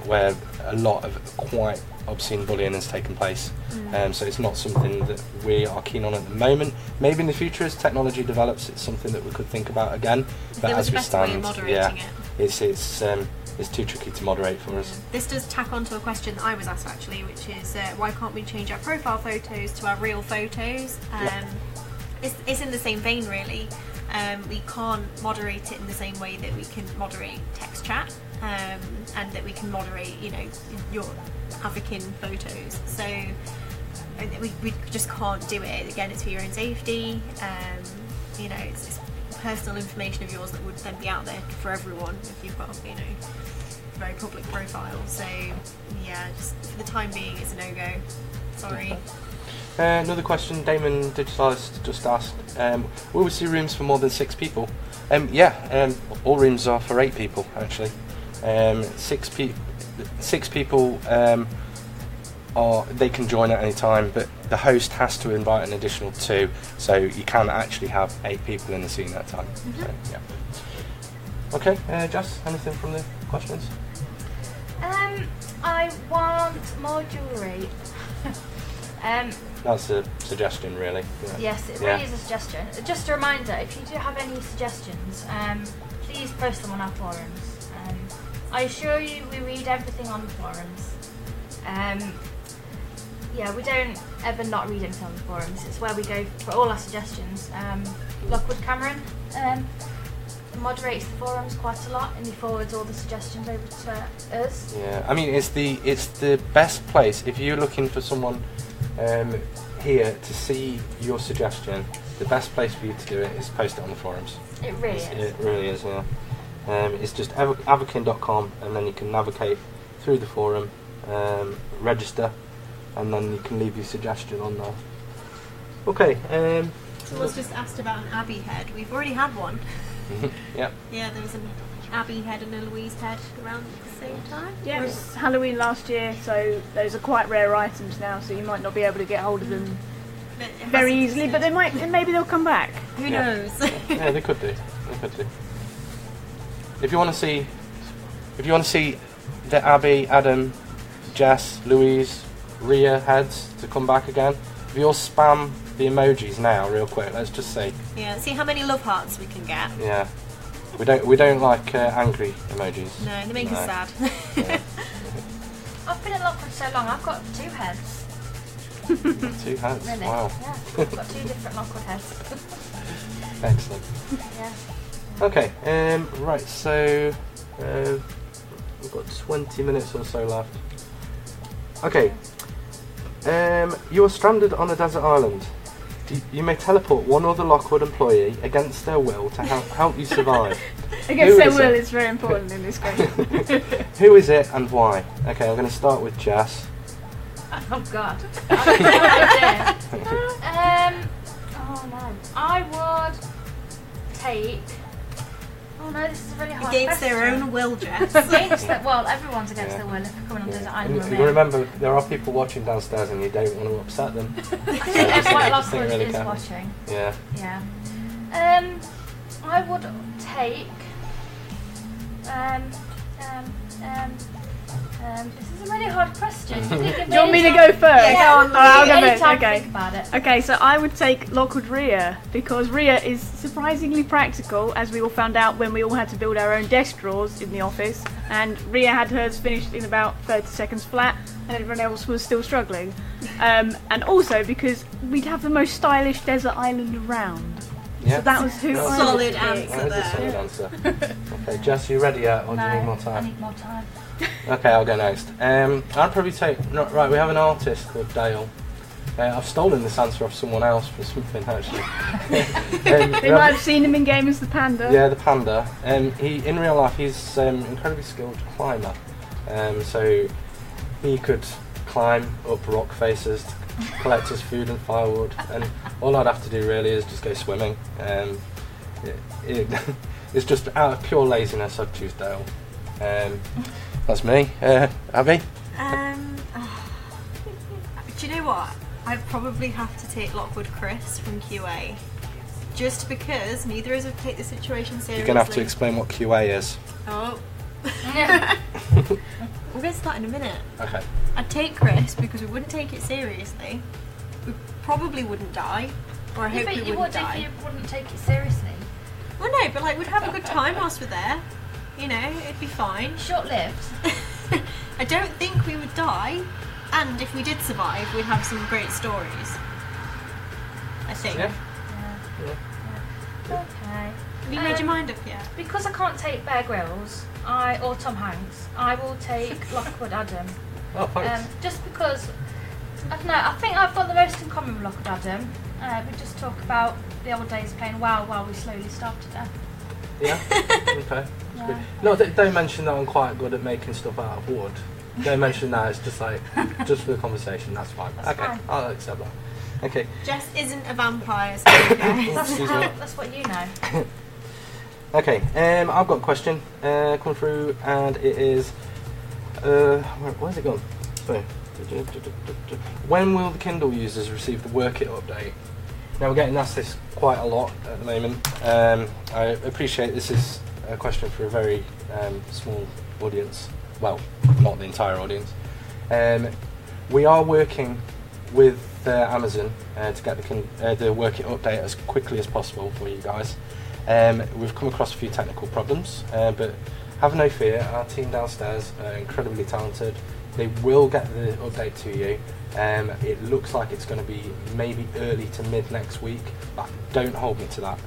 Speaker 1: where a lot of quite obscene bullying has taken place. So it's not something that we are keen on at the moment. Maybe in the future, as technology develops, it's something that we could think about again. But as we stand, it's too tricky to moderate for us.
Speaker 3: This does tack on to a question that I was asked actually, which is why can't we change our profile photos to our real photos? It's in the same vein really. We can't moderate it in the same way that we can moderate text chat, and that we can moderate, your Avakin photos. So we just can't do it. Again, it's for your own safety. It's personal information of yours that would then be out there for everyone if you've got, a very public profile. So yeah, just for the time being, it's a no-go. Sorry.
Speaker 1: Another question, Damon Digitalised just asked, will we see rooms for more than 6 people? All rooms are for 8 people actually. 6 people they can join at any time, but the host has to invite an additional 2, so you can actually have 8 people in the scene at a time. So, okay, Jess, anything from the questions?
Speaker 2: I want more jewellery.
Speaker 1: That's a suggestion, really.
Speaker 2: Yes, it really is a suggestion. Just a reminder, if you do have any suggestions, please post them on our forums. I assure you, we read everything on the forums. We don't ever not read anything on the forums. It's where we go for all our suggestions. Lockwood Cameron moderates the forums quite a lot, and he forwards all the suggestions over to us.
Speaker 1: Yeah, I mean, it's the best place if you're looking for someone here to see your suggestion. The best place for you to do it is post it on the forums.
Speaker 2: It really is.
Speaker 1: It really is, yeah. It's just avakin.com, and then you can navigate through the forum, register, and then you can leave your suggestion on there. Okay.
Speaker 3: Someone's just asked about an Abbey head. We've already had one.
Speaker 1: Yeah.
Speaker 3: Yeah, there was an Abbey head and a Louise head around at the same time.
Speaker 4: Yeah, it was Halloween last year, so those are quite rare items now, so you might not be able to get hold of them
Speaker 3: But it
Speaker 4: very
Speaker 3: hasn't
Speaker 4: easily, but
Speaker 3: existed.
Speaker 4: maybe they'll come back.
Speaker 3: Who
Speaker 1: Yeah.
Speaker 3: knows?
Speaker 1: Yeah, they could do. If you want to see the Abby, Adam, Jess, Louise, Rhea heads to come back again, if you all spam the emojis now, real quick, let's just see.
Speaker 3: Yeah, see how many love hearts we can get.
Speaker 1: Yeah, we don't like angry emojis.
Speaker 3: No, they make us sad.
Speaker 1: Yeah.
Speaker 2: I've been in Lockwood so long, I've got 2 heads.
Speaker 1: 2 heads.
Speaker 2: Really?
Speaker 1: Wow.
Speaker 2: Yeah, I've got 2 different Lockwood heads.
Speaker 1: Excellent.
Speaker 2: Yeah.
Speaker 1: Okay. Right. So we've got 20 minutes or so left. Okay. You are stranded on a desert island. You may teleport one other Lockwood employee against their will to help you survive.
Speaker 4: Against
Speaker 1: Who
Speaker 4: their
Speaker 1: is
Speaker 4: will
Speaker 1: it?
Speaker 4: is very important in this game.
Speaker 1: Who is it and why? Okay, I'm going to start with Jess.
Speaker 2: Oh God. I've no idea. Oh no. I would take. Oh no, this is a really hard
Speaker 3: Against their
Speaker 2: question.
Speaker 3: own will, Jess.
Speaker 2: Against their, well, everyone's against
Speaker 1: Yeah.
Speaker 2: their will if they're coming on desert
Speaker 1: And
Speaker 2: island with
Speaker 1: you
Speaker 2: me.
Speaker 1: remember, there are people watching downstairs and you don't want to upset them.
Speaker 2: I think everyone
Speaker 1: Just think
Speaker 2: Lockwood
Speaker 1: really
Speaker 2: is
Speaker 1: careful.
Speaker 2: watching.
Speaker 1: Yeah.
Speaker 2: Yeah. I would take. This is a really hard question.
Speaker 4: Do you want me to go first?
Speaker 2: Yeah, go on.
Speaker 4: I'll go
Speaker 2: Any
Speaker 4: first.
Speaker 2: time to
Speaker 4: Okay.
Speaker 2: think about it.
Speaker 4: Okay, so I would take Lockwood Rhea, because Rhea is surprisingly practical, as we all found out when we all had to build our own desk drawers in the office, and Rhea had hers finished in about 30 seconds flat, and everyone else was still struggling. And also because we'd have the most stylish desert island around.
Speaker 1: Yeah.
Speaker 4: So that was who I would
Speaker 3: Solid
Speaker 4: pick.
Speaker 3: answer.
Speaker 1: That is a solid answer. Okay, Jess, you ready yet, or do you need more
Speaker 2: I
Speaker 1: time?
Speaker 2: need more time.
Speaker 1: Okay, I'll go next. I'd probably take. No, right, we have an artist called Dale. I've stolen this answer off someone else for something actually.
Speaker 4: They might have seen him in game as the panda.
Speaker 1: Yeah, the panda. He in real life he's incredibly skilled climber. So he could climb up rock faces to collect his food and firewood, and all I'd have to do really is just go swimming. It's just out of pure laziness I'd choose Dale. That's me. Abby?
Speaker 3: Do you know what? I'd probably have to take Lockwood Chris from QA. Just because neither of us would take the situation seriously.
Speaker 1: You're going to have to explain what QA is.
Speaker 3: Oh. We're going to start in a minute.
Speaker 1: Okay.
Speaker 3: I'd take Chris because we wouldn't take it seriously. We probably wouldn't die. Or I hope we
Speaker 2: you
Speaker 3: wouldn't
Speaker 2: would
Speaker 3: die.
Speaker 2: if you wouldn't take it seriously.
Speaker 3: Well, no, but like we'd have a good time whilst we're there. You know, it'd be fine.
Speaker 2: Short-lived.
Speaker 3: I don't think we would die, and if we did survive, we'd have some great stories. I think.
Speaker 1: Yeah.
Speaker 2: Okay.
Speaker 3: Have you made your mind up yet?
Speaker 2: Because I can't take Bear Grylls, or Tom Hanks, I will take Lockwood Adam.
Speaker 1: Oh, thanks.
Speaker 2: Just because, I don't know, I think I've got the most in common with Lockwood Adam. We just talk about the old days playing WoW while we slowly starve to death.
Speaker 1: Yeah. Okay. That's good. No, don't mention that I'm quite good at making stuff out of wood. Don't mention that. It's just like just for the conversation. That's fine.
Speaker 2: That's
Speaker 1: okay,
Speaker 2: fine.
Speaker 1: I'll accept that. Okay.
Speaker 3: Jess isn't a vampire, so okay.
Speaker 1: Excuse me.
Speaker 2: That's what you know.
Speaker 1: Okay. I've got a question come through, and it is where's it gone? So, when will the Kindle users receive the Work It update? Now we're getting asked this quite a lot at the moment. I appreciate this is a question for a very small audience. Well, not the entire audience. We are working with Amazon to get the Work It update as quickly as possible for you guys. We've come across a few technical problems, but have no fear. Our team downstairs are incredibly talented. They will get the update to you. It looks like it's going to be maybe early to mid next week, but don't hold me to that.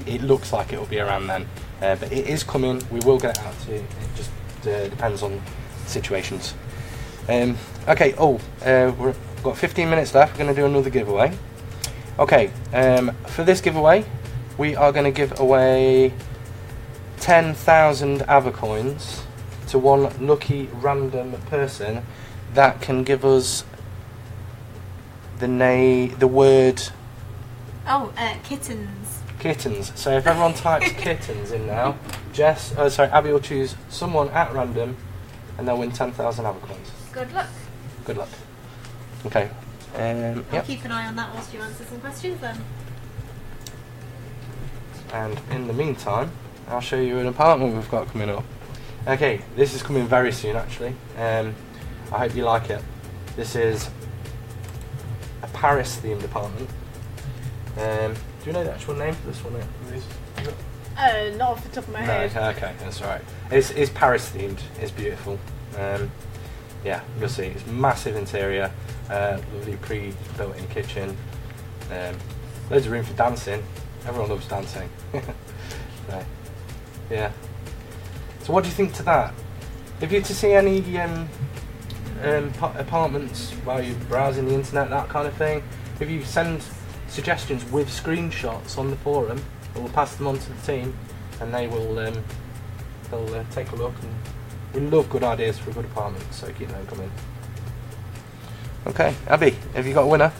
Speaker 1: It looks like it will be around then, but it is coming. We will get it out to you. It just depends on situations. Okay. We've got 15 minutes left. We're going to do another giveaway. Okay. For this giveaway, we are going to give away 10,000 Avacoins to one lucky random person that can give us the word
Speaker 3: kittens.
Speaker 1: kittens. So if everyone types kittens in now, Abby will choose someone at random and they'll win 10,000 Avacoins.
Speaker 2: Good luck.
Speaker 1: Good luck. Okay.
Speaker 3: I'll
Speaker 1: Yep.
Speaker 3: keep an eye on that whilst you answer some questions then.
Speaker 1: And in the meantime, I'll show you an apartment we've got coming up. Okay, this is coming very soon actually. I hope you like it. This is a Paris themed apartment. Do you know the actual name for this one?
Speaker 4: Not off the top of my
Speaker 1: No,
Speaker 4: head.
Speaker 1: okay, that's alright. It's Paris themed, it's beautiful. Yeah, you'll see. It's massive interior, lovely pre-built in kitchen, loads of room for dancing. Everyone loves dancing. So, yeah. So what do you think to that? If you were to see any apartments while you're browsing the internet, that kind of thing, if you send suggestions with screenshots on the forum, we'll pass them on to the team and they will they'll take a look, and we love good ideas for a good apartment, so keep them coming. Okay, Abby, have you got a winner?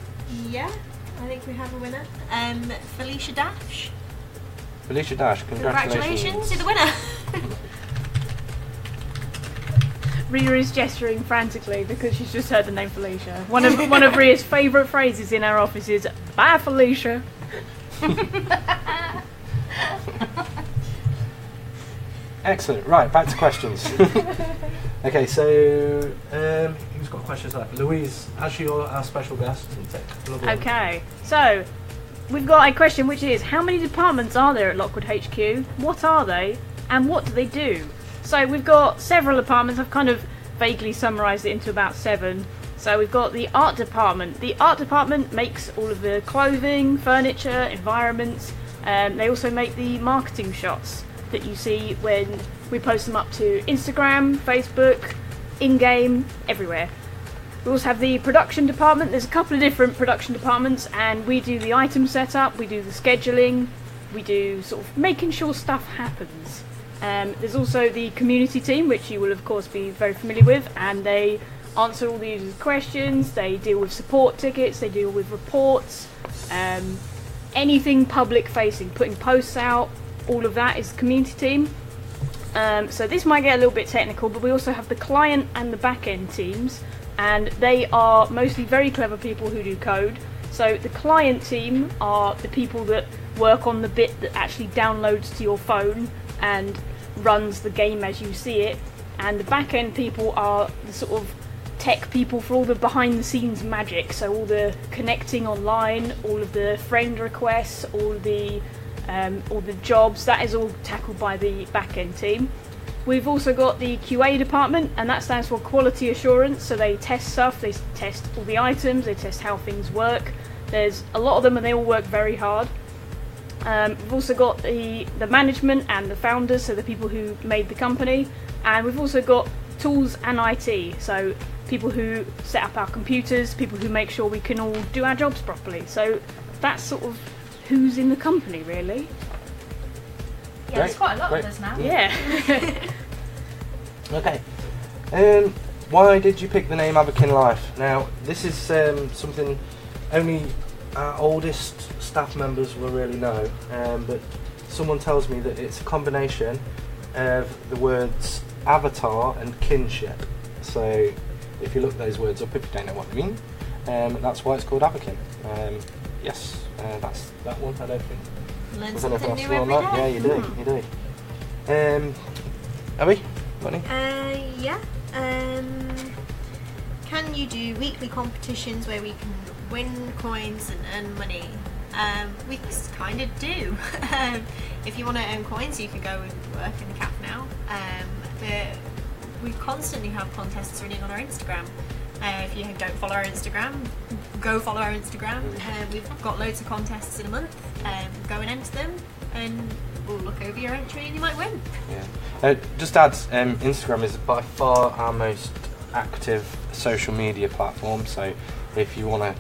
Speaker 3: Yeah, I think we have a winner. Felicia Dash.
Speaker 1: Felicia Dash, congratulations.
Speaker 3: You're the winner.
Speaker 4: Rhea is gesturing frantically because she's just heard the name Felicia. One of Rhea's favourite phrases in our office is "Bye, Felicia."
Speaker 1: Excellent. Right, back to questions. Okay, so who's got questions left? Louise, as you're our special guest, you take another one.
Speaker 4: Okay, so we've got a question which is: how many departments are there at Lockwood HQ? What are they, and what do they do? So we've got several departments. I've kind of vaguely summarised it into about 7. So we've got the art department. The art department makes all of the clothing, furniture, environments. They also make the marketing shots that you see when we post them up to Instagram, Facebook, in-game, everywhere. We also have the production department. There's a couple of different production departments, and we do the item setup, we do the scheduling, we do sort of making sure stuff happens. There's also the community team, which you will of course be very familiar with, and they answer all the users' questions, they deal with support tickets, they deal with reports, anything public facing, putting posts out, all of that is the community team. So this might get a little bit technical, but we also have the client and the back-end teams, and they are mostly very clever people who do code. So the client team are the people that work on the bit that actually downloads to your phone and runs the game as you see it, and the back-end people are the sort of tech people for all the behind-the-scenes magic, so all the connecting online, all of the friend requests, all the jobs, that is all tackled by the back-end team. We've also got the QA department, and that stands for quality assurance, so they test stuff, they test all the items, they test how things work. There's a lot of them and they all work very hard. We've also got the management and the founders, so the people who made the company, and we've also got tools and IT, so people who set up our computers, people who make sure we can all do our jobs properly. So that's sort of who's in the company, really.
Speaker 2: Yeah, there's quite a lot of us now.
Speaker 4: Yeah.
Speaker 1: Okay. Why did you pick the name Avakin Life? Now, this is something only our oldest staff members will really know, but someone tells me that it's a combination of the words avatar and kinship. So if you look those words up, if you don't know what they mean, that's why it's called Avakin. Yes, that's that one. I don't think
Speaker 3: Learn
Speaker 1: there's
Speaker 3: something
Speaker 1: anything else
Speaker 3: new
Speaker 1: on
Speaker 3: every
Speaker 1: that.
Speaker 3: day.
Speaker 1: Yeah, you do. Abby, got any?
Speaker 3: Yeah. Can you do weekly competitions where we can win coins and earn money? We kind of do. If you want to earn coins, you can go and work in the cafe now. We constantly have contests running on our Instagram. If you don't follow our Instagram, go follow our Instagram. We've got loads of contests in a month. Go and enter them, and we'll look over your entry, and you might win.
Speaker 1: Yeah. Just add, Instagram is by far our most active social media platform. So if you want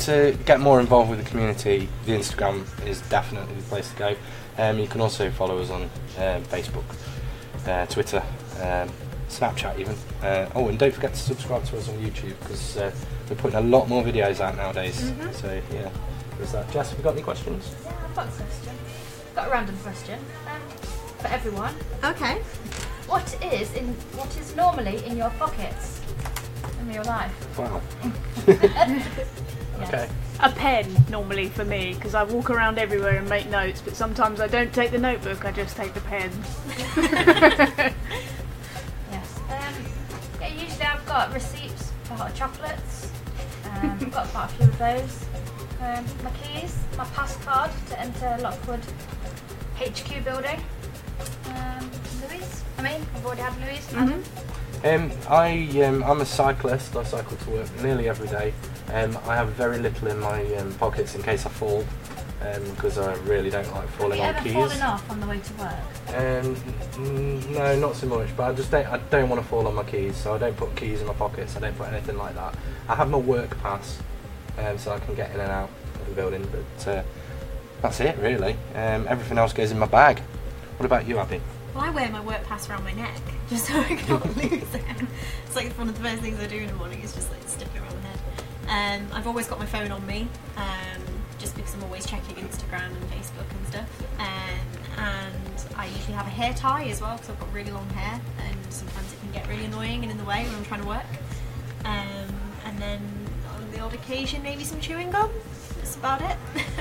Speaker 1: to get more involved with the community, the Instagram is definitely the place to go. You can also follow us on Facebook, Twitter, Snapchat even. And don't forget to subscribe to us on YouTube, because we're putting a lot more videos out nowadays. So yeah, there's that. Jess, have you got any questions?
Speaker 2: Yeah, I've got a question. I've got a random question for everyone.
Speaker 3: Okay.
Speaker 2: What is normally in your pockets in real life?
Speaker 1: Wow.
Speaker 2: Yes.
Speaker 1: Okay.
Speaker 4: A pen, normally, for me, because I walk around everywhere and make notes, but sometimes I don't take the notebook, I just take the pen.
Speaker 2: Yes. Yeah, usually I've got receipts for hot chocolates. I've got quite a few of those. My keys, my pass card to enter Lockwood HQ building. Louise? I've already had Louise.
Speaker 1: I'm a cyclist. I cycle to work nearly every day. I have very little in my pockets in case I fall, because I really don't like falling on
Speaker 2: Have
Speaker 1: keys.
Speaker 2: you ever fallen off on the way to work?
Speaker 1: No, not so much. But I don't want to fall on my keys, so I don't put keys in my pockets. I don't put anything like that. I have my work pass, so I can get in and out of the building. But that's it, really. Everything else goes in my bag. What about you, Abby?
Speaker 3: Well, I wear my work pass around my neck just so I can't lose it. It's like one of the first things I do in the morning is just like stick it around my head. I've always got my phone on me, just because I'm always checking Instagram and Facebook and stuff. And I usually have a hair tie as well, because I've got really long hair, and sometimes it can get really annoying and in the way when I'm trying to work. And then on the odd occasion, maybe some chewing gum. That's about it.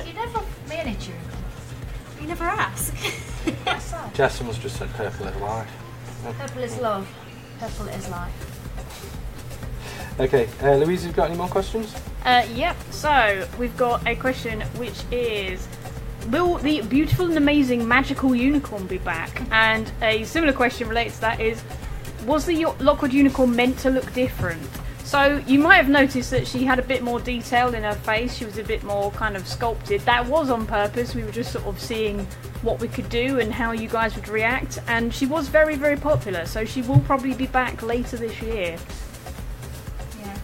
Speaker 2: You never offered me any chewing gum.
Speaker 3: You never ask.
Speaker 2: That's sad.
Speaker 1: Jess must just said purple is life.
Speaker 2: Purple is love. Purple is life.
Speaker 1: Okay, Louise, have you got any more questions?
Speaker 4: Yep, so we've got a question which is, will the beautiful and amazing magical unicorn be back? And a similar question related to that is, was the Lockwood unicorn meant to look different? So you might have noticed that she had a bit more detail in her face, she was a bit more kind of sculpted. That was on purpose, we were just sort of seeing what we could do and how you guys would react, and she was very, very popular, so she will probably be back later this year.
Speaker 2: Yeah.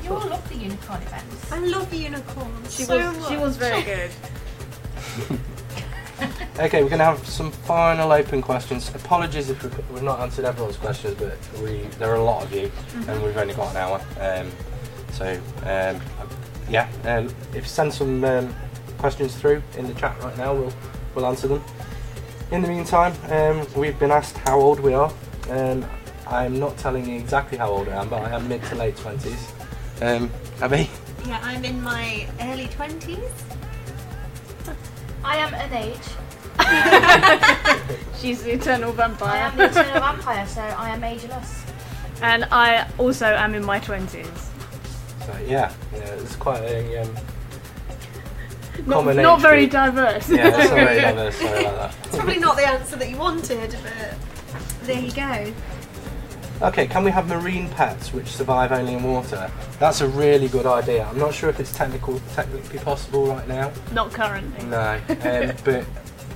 Speaker 2: You all love the unicorn events.
Speaker 3: I love unicorns.
Speaker 4: She was very good.
Speaker 1: Okay, we're going to have some final open questions. Apologies if we've not answered everyone's questions, but there are a lot of you, and we've only got an hour. If you send some questions through in the chat right now, we'll answer them. In the meantime, we've been asked how old we are. I'm not telling you exactly how old I am, but I am mid to late 20s. Abby?
Speaker 3: Yeah, I'm in my early 20s.
Speaker 2: I am an age.
Speaker 4: She's the eternal vampire.
Speaker 2: I am the eternal vampire, so I am ageless.
Speaker 4: And I also am in my 20s.
Speaker 1: So yeah, it's quite a
Speaker 4: Not very diverse.
Speaker 1: Yeah, it's not very diverse. Sorry about that.
Speaker 3: It's probably not the answer that you wanted, but there you go.
Speaker 1: Okay, can we have marine pets which survive only in water? That's a really good idea. I'm not sure if it's technically possible right now.
Speaker 4: Not currently.
Speaker 1: No, but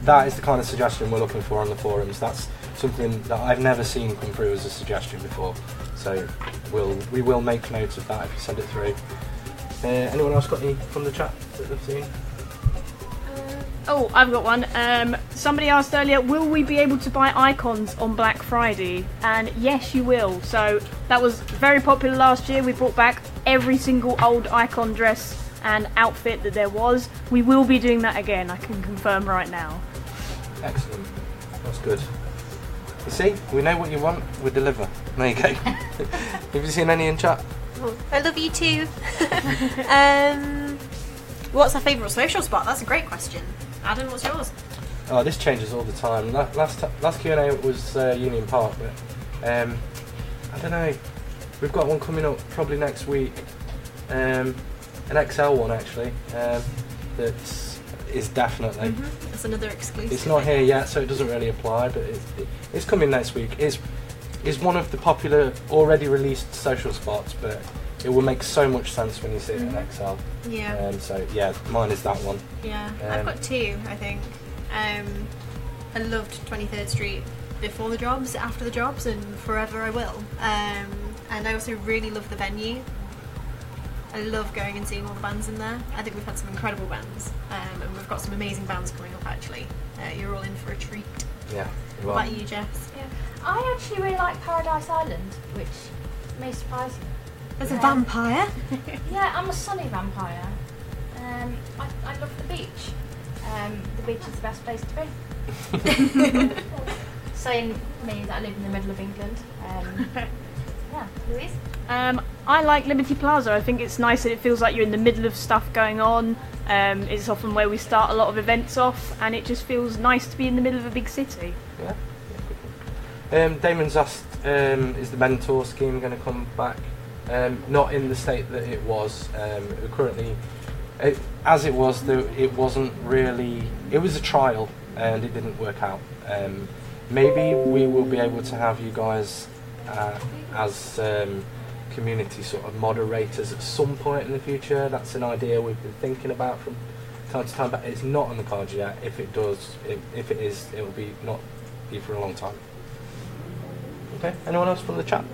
Speaker 1: that is the kind of suggestion we're looking for on the forums. That's something that I've never seen come through as a suggestion before. So we will make note of that if you send it through. Anyone else got any from the chat that they've seen?
Speaker 4: Oh, I've got one. Somebody asked earlier, will we be able to buy icons on Black Friday? And yes, you will. So that was very popular last year. We brought back every single old icon dress and outfit that there was. We will be doing that again, I can confirm right now.
Speaker 1: Excellent. That's good. You see, we know what you want, we deliver. There you go. Have you seen any in chat?
Speaker 3: Oh, I love you too. What's our favourite social spot? That's a great question. Adam, what's yours?
Speaker 1: Oh, this changes all the time. Last Q&A was Union Park, but I don't know. We've got one coming up probably next week. An XL one actually. That is definitely.
Speaker 3: That's another exclusive.
Speaker 1: It's not here yet, so it doesn't really apply, but it's coming next week. It's one of the popular already released social spots, but it will make so much sense when you see it in XL.
Speaker 3: Yeah.
Speaker 1: So yeah, mine is that one.
Speaker 3: Yeah, I've got two, I think. I loved 23rd Street before the jobs, after the jobs, and forever I will. And I also really love the venue. I love going and seeing all the bands in there. I think we've had some incredible bands, and we've got some amazing bands coming up actually. You're all in for a treat.
Speaker 1: Yeah.
Speaker 3: What about you, Jess?
Speaker 2: Yeah. I actually really like Paradise Island, which may surprise you.
Speaker 3: There's a vampire.
Speaker 2: Yeah, I'm a sunny vampire. I love the beach. The beach is the best place to be. Saying me that I live in the middle of England. Yeah, Louise?
Speaker 4: I like Liberty Plaza. I think it's nice that it feels like you're in the middle of stuff going on. It's often where we start a lot of events off, and it just feels nice to be in the middle of a big city.
Speaker 1: Yeah. Damon's asked, is the mentor scheme going to come back? Not in the state that it was. Currently, as it was, it wasn't really. It was a trial, and it didn't work out. Maybe we will be able to have you guys as community sort of moderators at some point in the future. That's an idea we've been thinking about from time to time, but it's not on the cards yet. If it does, if it is, it will be not be for a long time. Okay. Anyone else from the chat?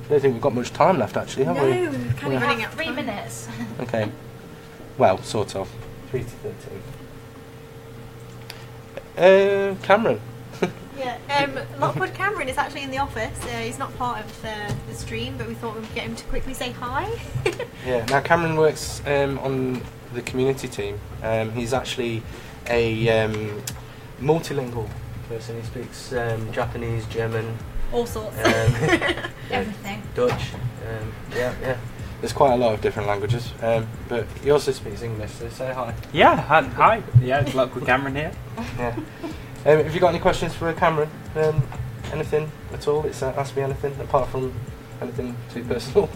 Speaker 1: I don't think we've got much time left, actually, have we?
Speaker 3: No, we're kind of running out.
Speaker 2: 3 minutes.
Speaker 1: Okay. Well, sort of. 3 to 13. Cameron.
Speaker 3: Yeah, Lockwood Cameron is actually in the office. He's not part of the stream, but we thought we'd get him to quickly say hi.
Speaker 1: Yeah, now Cameron works on the community team. He's actually a multilingual person. He speaks Japanese, German,
Speaker 3: All sorts.
Speaker 2: Everything.
Speaker 1: Dutch. Yeah. There's quite a lot of different languages, but he also speaks English, so say hi.
Speaker 5: Yeah, hi. Yeah, it's Lockwood Cameron here.
Speaker 1: Yeah. Have you got any questions for Cameron? Anything at all? It's Ask Me Anything, apart from anything too personal.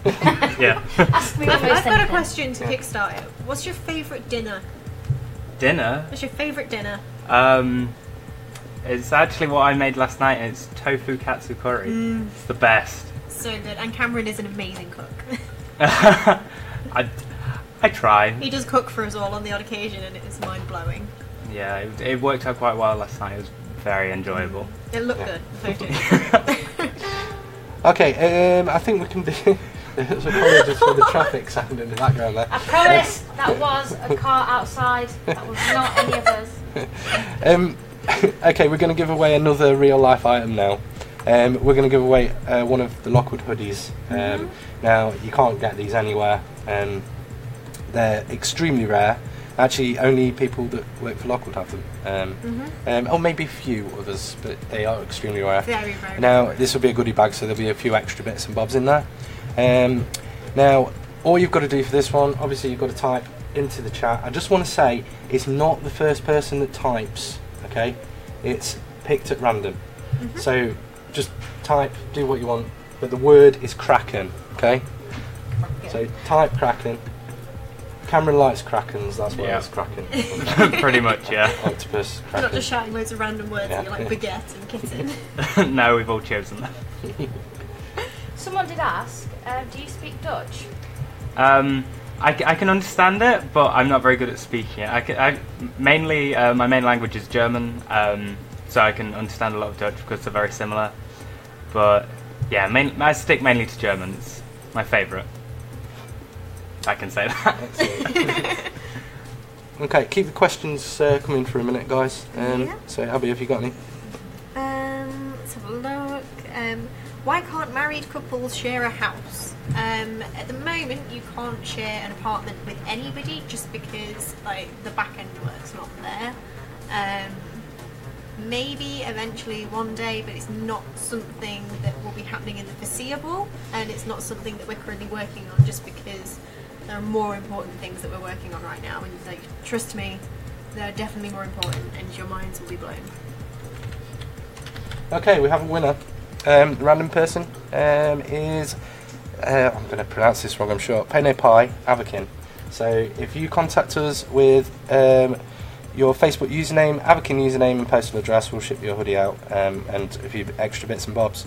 Speaker 5: Yeah.
Speaker 2: Ask me
Speaker 3: I've
Speaker 2: almost
Speaker 3: got a
Speaker 2: anything.
Speaker 3: question to kickstart it. What's your favourite dinner?
Speaker 5: Dinner?
Speaker 3: What's your favourite dinner?
Speaker 5: It's actually what I made last night. It's tofu katsu curry. It's the best.
Speaker 3: So good. And Cameron is an amazing cook.
Speaker 5: I try.
Speaker 3: He does cook for us all on the odd occasion, and it is mind blowing.
Speaker 5: Yeah, it worked out quite well last night. It was very enjoyable.
Speaker 3: It looked good. Voted.
Speaker 1: Okay, I think we can do. Apologies for the traffic sound in the background there.
Speaker 2: I promise that was a car outside. That was not any of us.
Speaker 1: Okay, we're going to give away another real life item now. We're going to give away one of the Lockwood hoodies. Now, you can't get these anywhere. They're extremely rare. Actually, only people that work for Lockwood have them. Or maybe a few others, but they are extremely rare.
Speaker 3: Very, very
Speaker 1: Now, this will be a goodie bag, so there'll be a few extra bits and bobs in there. Now, all you've got to do for this one, obviously you've got to type into the chat. I just want to say, it's not the first person that types, okay? It's picked at random. So, just type, do what you want, but the word is Kraken, okay? So, type Kraken. Cameron likes Krakens, that's why it's Kraken.
Speaker 5: Pretty much, yeah.
Speaker 1: Octopus, Kraken.
Speaker 3: Not just shouting loads of random words that you like baguette and kitten.
Speaker 5: No, we've all chosen that.
Speaker 2: Someone did ask, do you speak Dutch?
Speaker 5: I can understand it, but I'm not very good at speaking it. Mainly, my main language is German, so I can understand a lot of Dutch because they're very similar. But yeah, I stick mainly to German. It's my favourite. I can say that.
Speaker 1: Excellent. Okay, keep the questions coming for a minute, guys. So, Abby, have you got any?
Speaker 3: Let's have a look. Why can't married couples share a house? At the moment, you can't share an apartment with anybody just because, like, the back end work's not there. Maybe eventually one day, but it's not something that will be happening in the foreseeable, and it's not something that we're currently working on just because there are more important things that we're working on right now, and like, trust me, they're definitely more important, and your minds will be blown.
Speaker 1: Okay, we have a winner. The random person is, I'm going to pronounce this wrong, I'm sure, Pene Pi Avakin. So if you contact us with your Facebook username, Avakin username and postal address, we'll ship your hoodie out, and a few extra bits and bobs.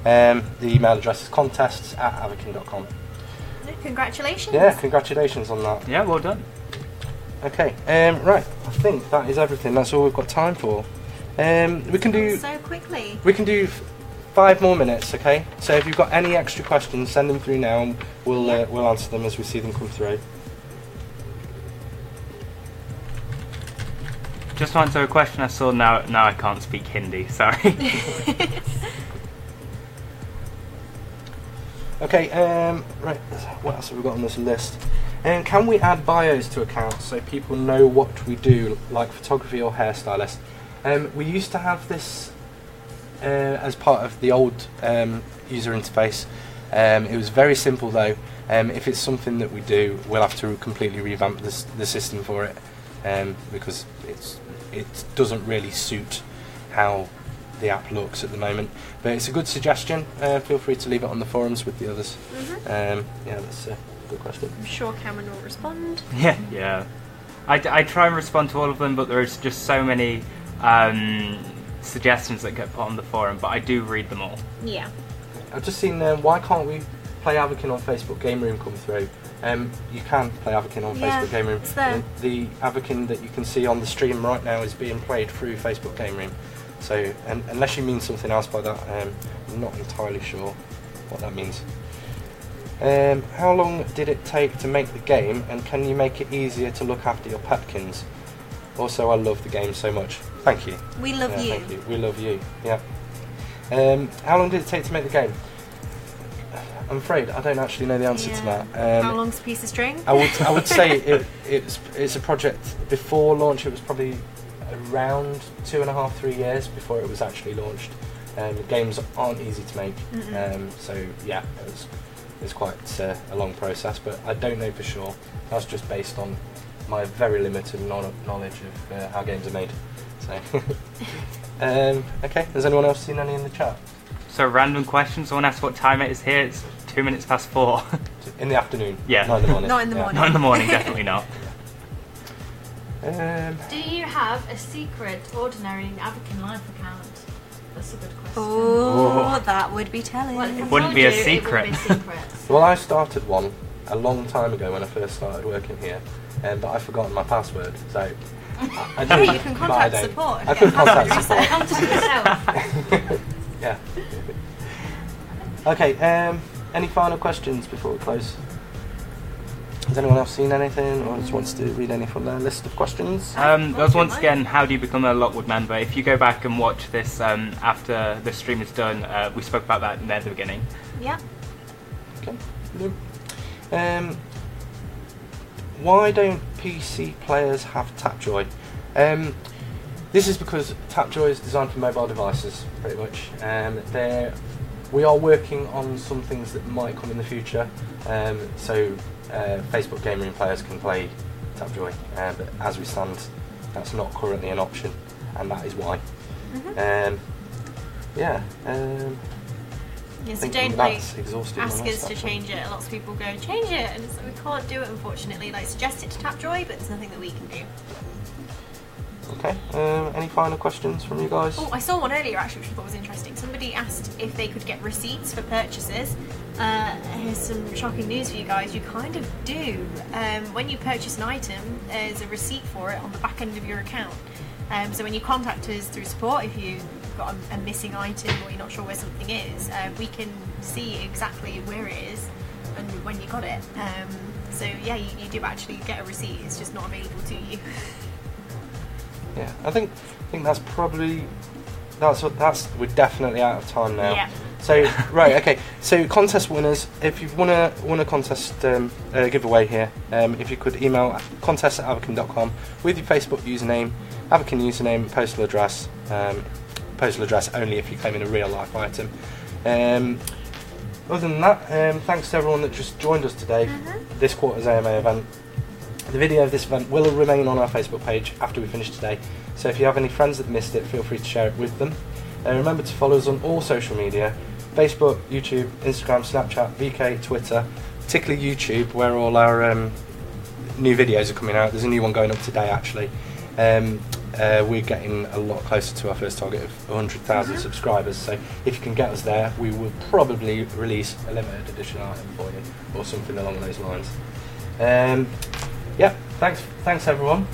Speaker 1: The email address is contests@avakin.com.
Speaker 3: Congratulations!
Speaker 1: Yeah, congratulations on that.
Speaker 5: Yeah, well done.
Speaker 1: Okay, right, I think that is everything. That's all we've got time for. We can do.
Speaker 3: So quickly.
Speaker 1: We can do 5 more minutes, okay? So if you've got any extra questions, send them through now, and we'll answer them as we see them come through.
Speaker 5: Just to answer a question I saw now I can't speak Hindi, sorry.
Speaker 1: Okay, right, what else have we got on this list? Can we add bios to accounts so people know what we do, like photography or hairstylist? We used to have this as part of the old user interface. It was very simple though. If it's something that we do, we'll have to completely revamp the system for it, because it doesn't really suit how the app looks at the moment. But it's a good suggestion. Feel free to leave it on the forums with the others. Yeah, that's a good question.
Speaker 3: I'm sure Cameron will respond.
Speaker 5: Yeah. I try and respond to all of them, but there's just so many suggestions that get put on the forum, but I do read them all.
Speaker 3: Yeah.
Speaker 1: I've just seen why can't we play Avakin on Facebook Game Room come through? You can play Avakin on Facebook Game Room.
Speaker 3: It's there.
Speaker 1: The Avakin that you can see on the stream right now is being played through Facebook Game Room. So, unless you mean something else by that, I'm not entirely sure what that means. How long did it take to make the game, and can you make it easier to look after your petkins? Also, I love the game so much. Thank you.
Speaker 3: We love you.
Speaker 1: Thank you. We love you. Yeah. How long did it take to make the game? I'm afraid I don't actually know the answer to that.
Speaker 3: How long's a piece of string?
Speaker 1: I would say it's a project before launch. It was probably around 2.5, 3 years before it was actually launched. Games aren't easy to make, so yeah, it's quite a long process. But I don't know for sure. That's just based on my very limited knowledge of how games are made. So, okay. Has anyone else seen any in the chat?
Speaker 5: So random question. Someone asked what time it is here. It's 4:02.
Speaker 1: In the afternoon.
Speaker 5: Yeah.
Speaker 1: Not in the morning.
Speaker 3: Not in the morning.
Speaker 5: Not in the morning. Definitely not.
Speaker 2: Do you have a secret ordinary Avakin Life account? That's a good question.
Speaker 3: Oh, that would be telling.
Speaker 2: Well, if I
Speaker 5: Wouldn't
Speaker 2: told
Speaker 5: be a
Speaker 2: you, it
Speaker 5: secret.
Speaker 2: would be secret.
Speaker 1: Well, I started one a long time ago when I first started working here, but I've forgotten my password, so I
Speaker 3: Hey,
Speaker 1: don't.
Speaker 3: you can
Speaker 1: but I
Speaker 3: contact
Speaker 1: don't.
Speaker 3: support.
Speaker 1: I could contact support.
Speaker 2: Contact yourself.
Speaker 1: Yeah. Okay. Any final questions before we close? Has anyone else seen anything, or just wants to read any from their list of questions?
Speaker 5: There's once again, how do you become a Lockwood member? If you go back and watch this after the stream is done, we spoke about that at the beginning.
Speaker 3: Yeah.
Speaker 1: Okay. Why don't PC players have Tapjoy? This is because Tapjoy is designed for mobile devices, pretty much. We are working on some things that might come in the future. So Facebook Game Room players can play Tapjoy, but as we stand, that's not currently an option, and that is why.
Speaker 3: Yeah, so don't
Speaker 1: that's exhausted my
Speaker 3: ask
Speaker 1: list,
Speaker 3: us to
Speaker 1: actually.
Speaker 3: change it. Lots of people go change it, and so we can't do it unfortunately. Like suggest it to Tapjoy, but there's nothing that we can do.
Speaker 1: Okay. Any final questions from you guys?
Speaker 3: Oh, I saw one earlier actually, which I thought was interesting. Somebody asked if they could get receipts for purchases. Here's some shocking news for you guys. You kind of do. When you purchase an item, there's a receipt for it on the back end of your account. So when you contact us through support, if you've got a missing item or you're not sure where something is, we can see exactly where it is and when you got it. So yeah, you do actually get a receipt. It's just not available to you.
Speaker 1: Yeah, I think that's probably we're definitely out of time now.
Speaker 3: Yeah.
Speaker 1: So right, okay. So contest winners, if you won a contest giveaway here, if you could email contest@avakin.com with your Facebook username, Avakin username, postal address only if you claim in a real life item. Other than that, thanks to everyone that just joined us today. This quarter's AMA event. The video of this event will remain on our Facebook page after we finish today, so if you have any friends that missed it, feel free to share it with them. Remember to follow us on all social media: Facebook, YouTube, Instagram, Snapchat, VK, Twitter, particularly YouTube, where all our new videos are coming out. There's a new one going up today actually. We're getting a lot closer to our first target of 100,000 subscribers, so if you can get us there, we will probably release a limited edition item for you or something along those lines. Yeah, thanks everyone.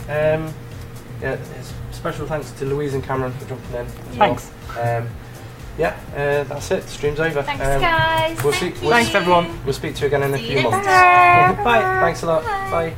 Speaker 1: Special thanks to Louise and Cameron for jumping in.
Speaker 5: Thanks.
Speaker 1: yeah, that's it. Stream's over.
Speaker 2: Thanks, guys.
Speaker 1: We'll
Speaker 2: Thank
Speaker 1: see.
Speaker 2: you.
Speaker 5: Thanks everyone.
Speaker 1: We'll speak to you again in a
Speaker 3: See
Speaker 1: few
Speaker 3: you
Speaker 1: months.
Speaker 3: next time.
Speaker 1: Bye. Thanks a lot. Bye.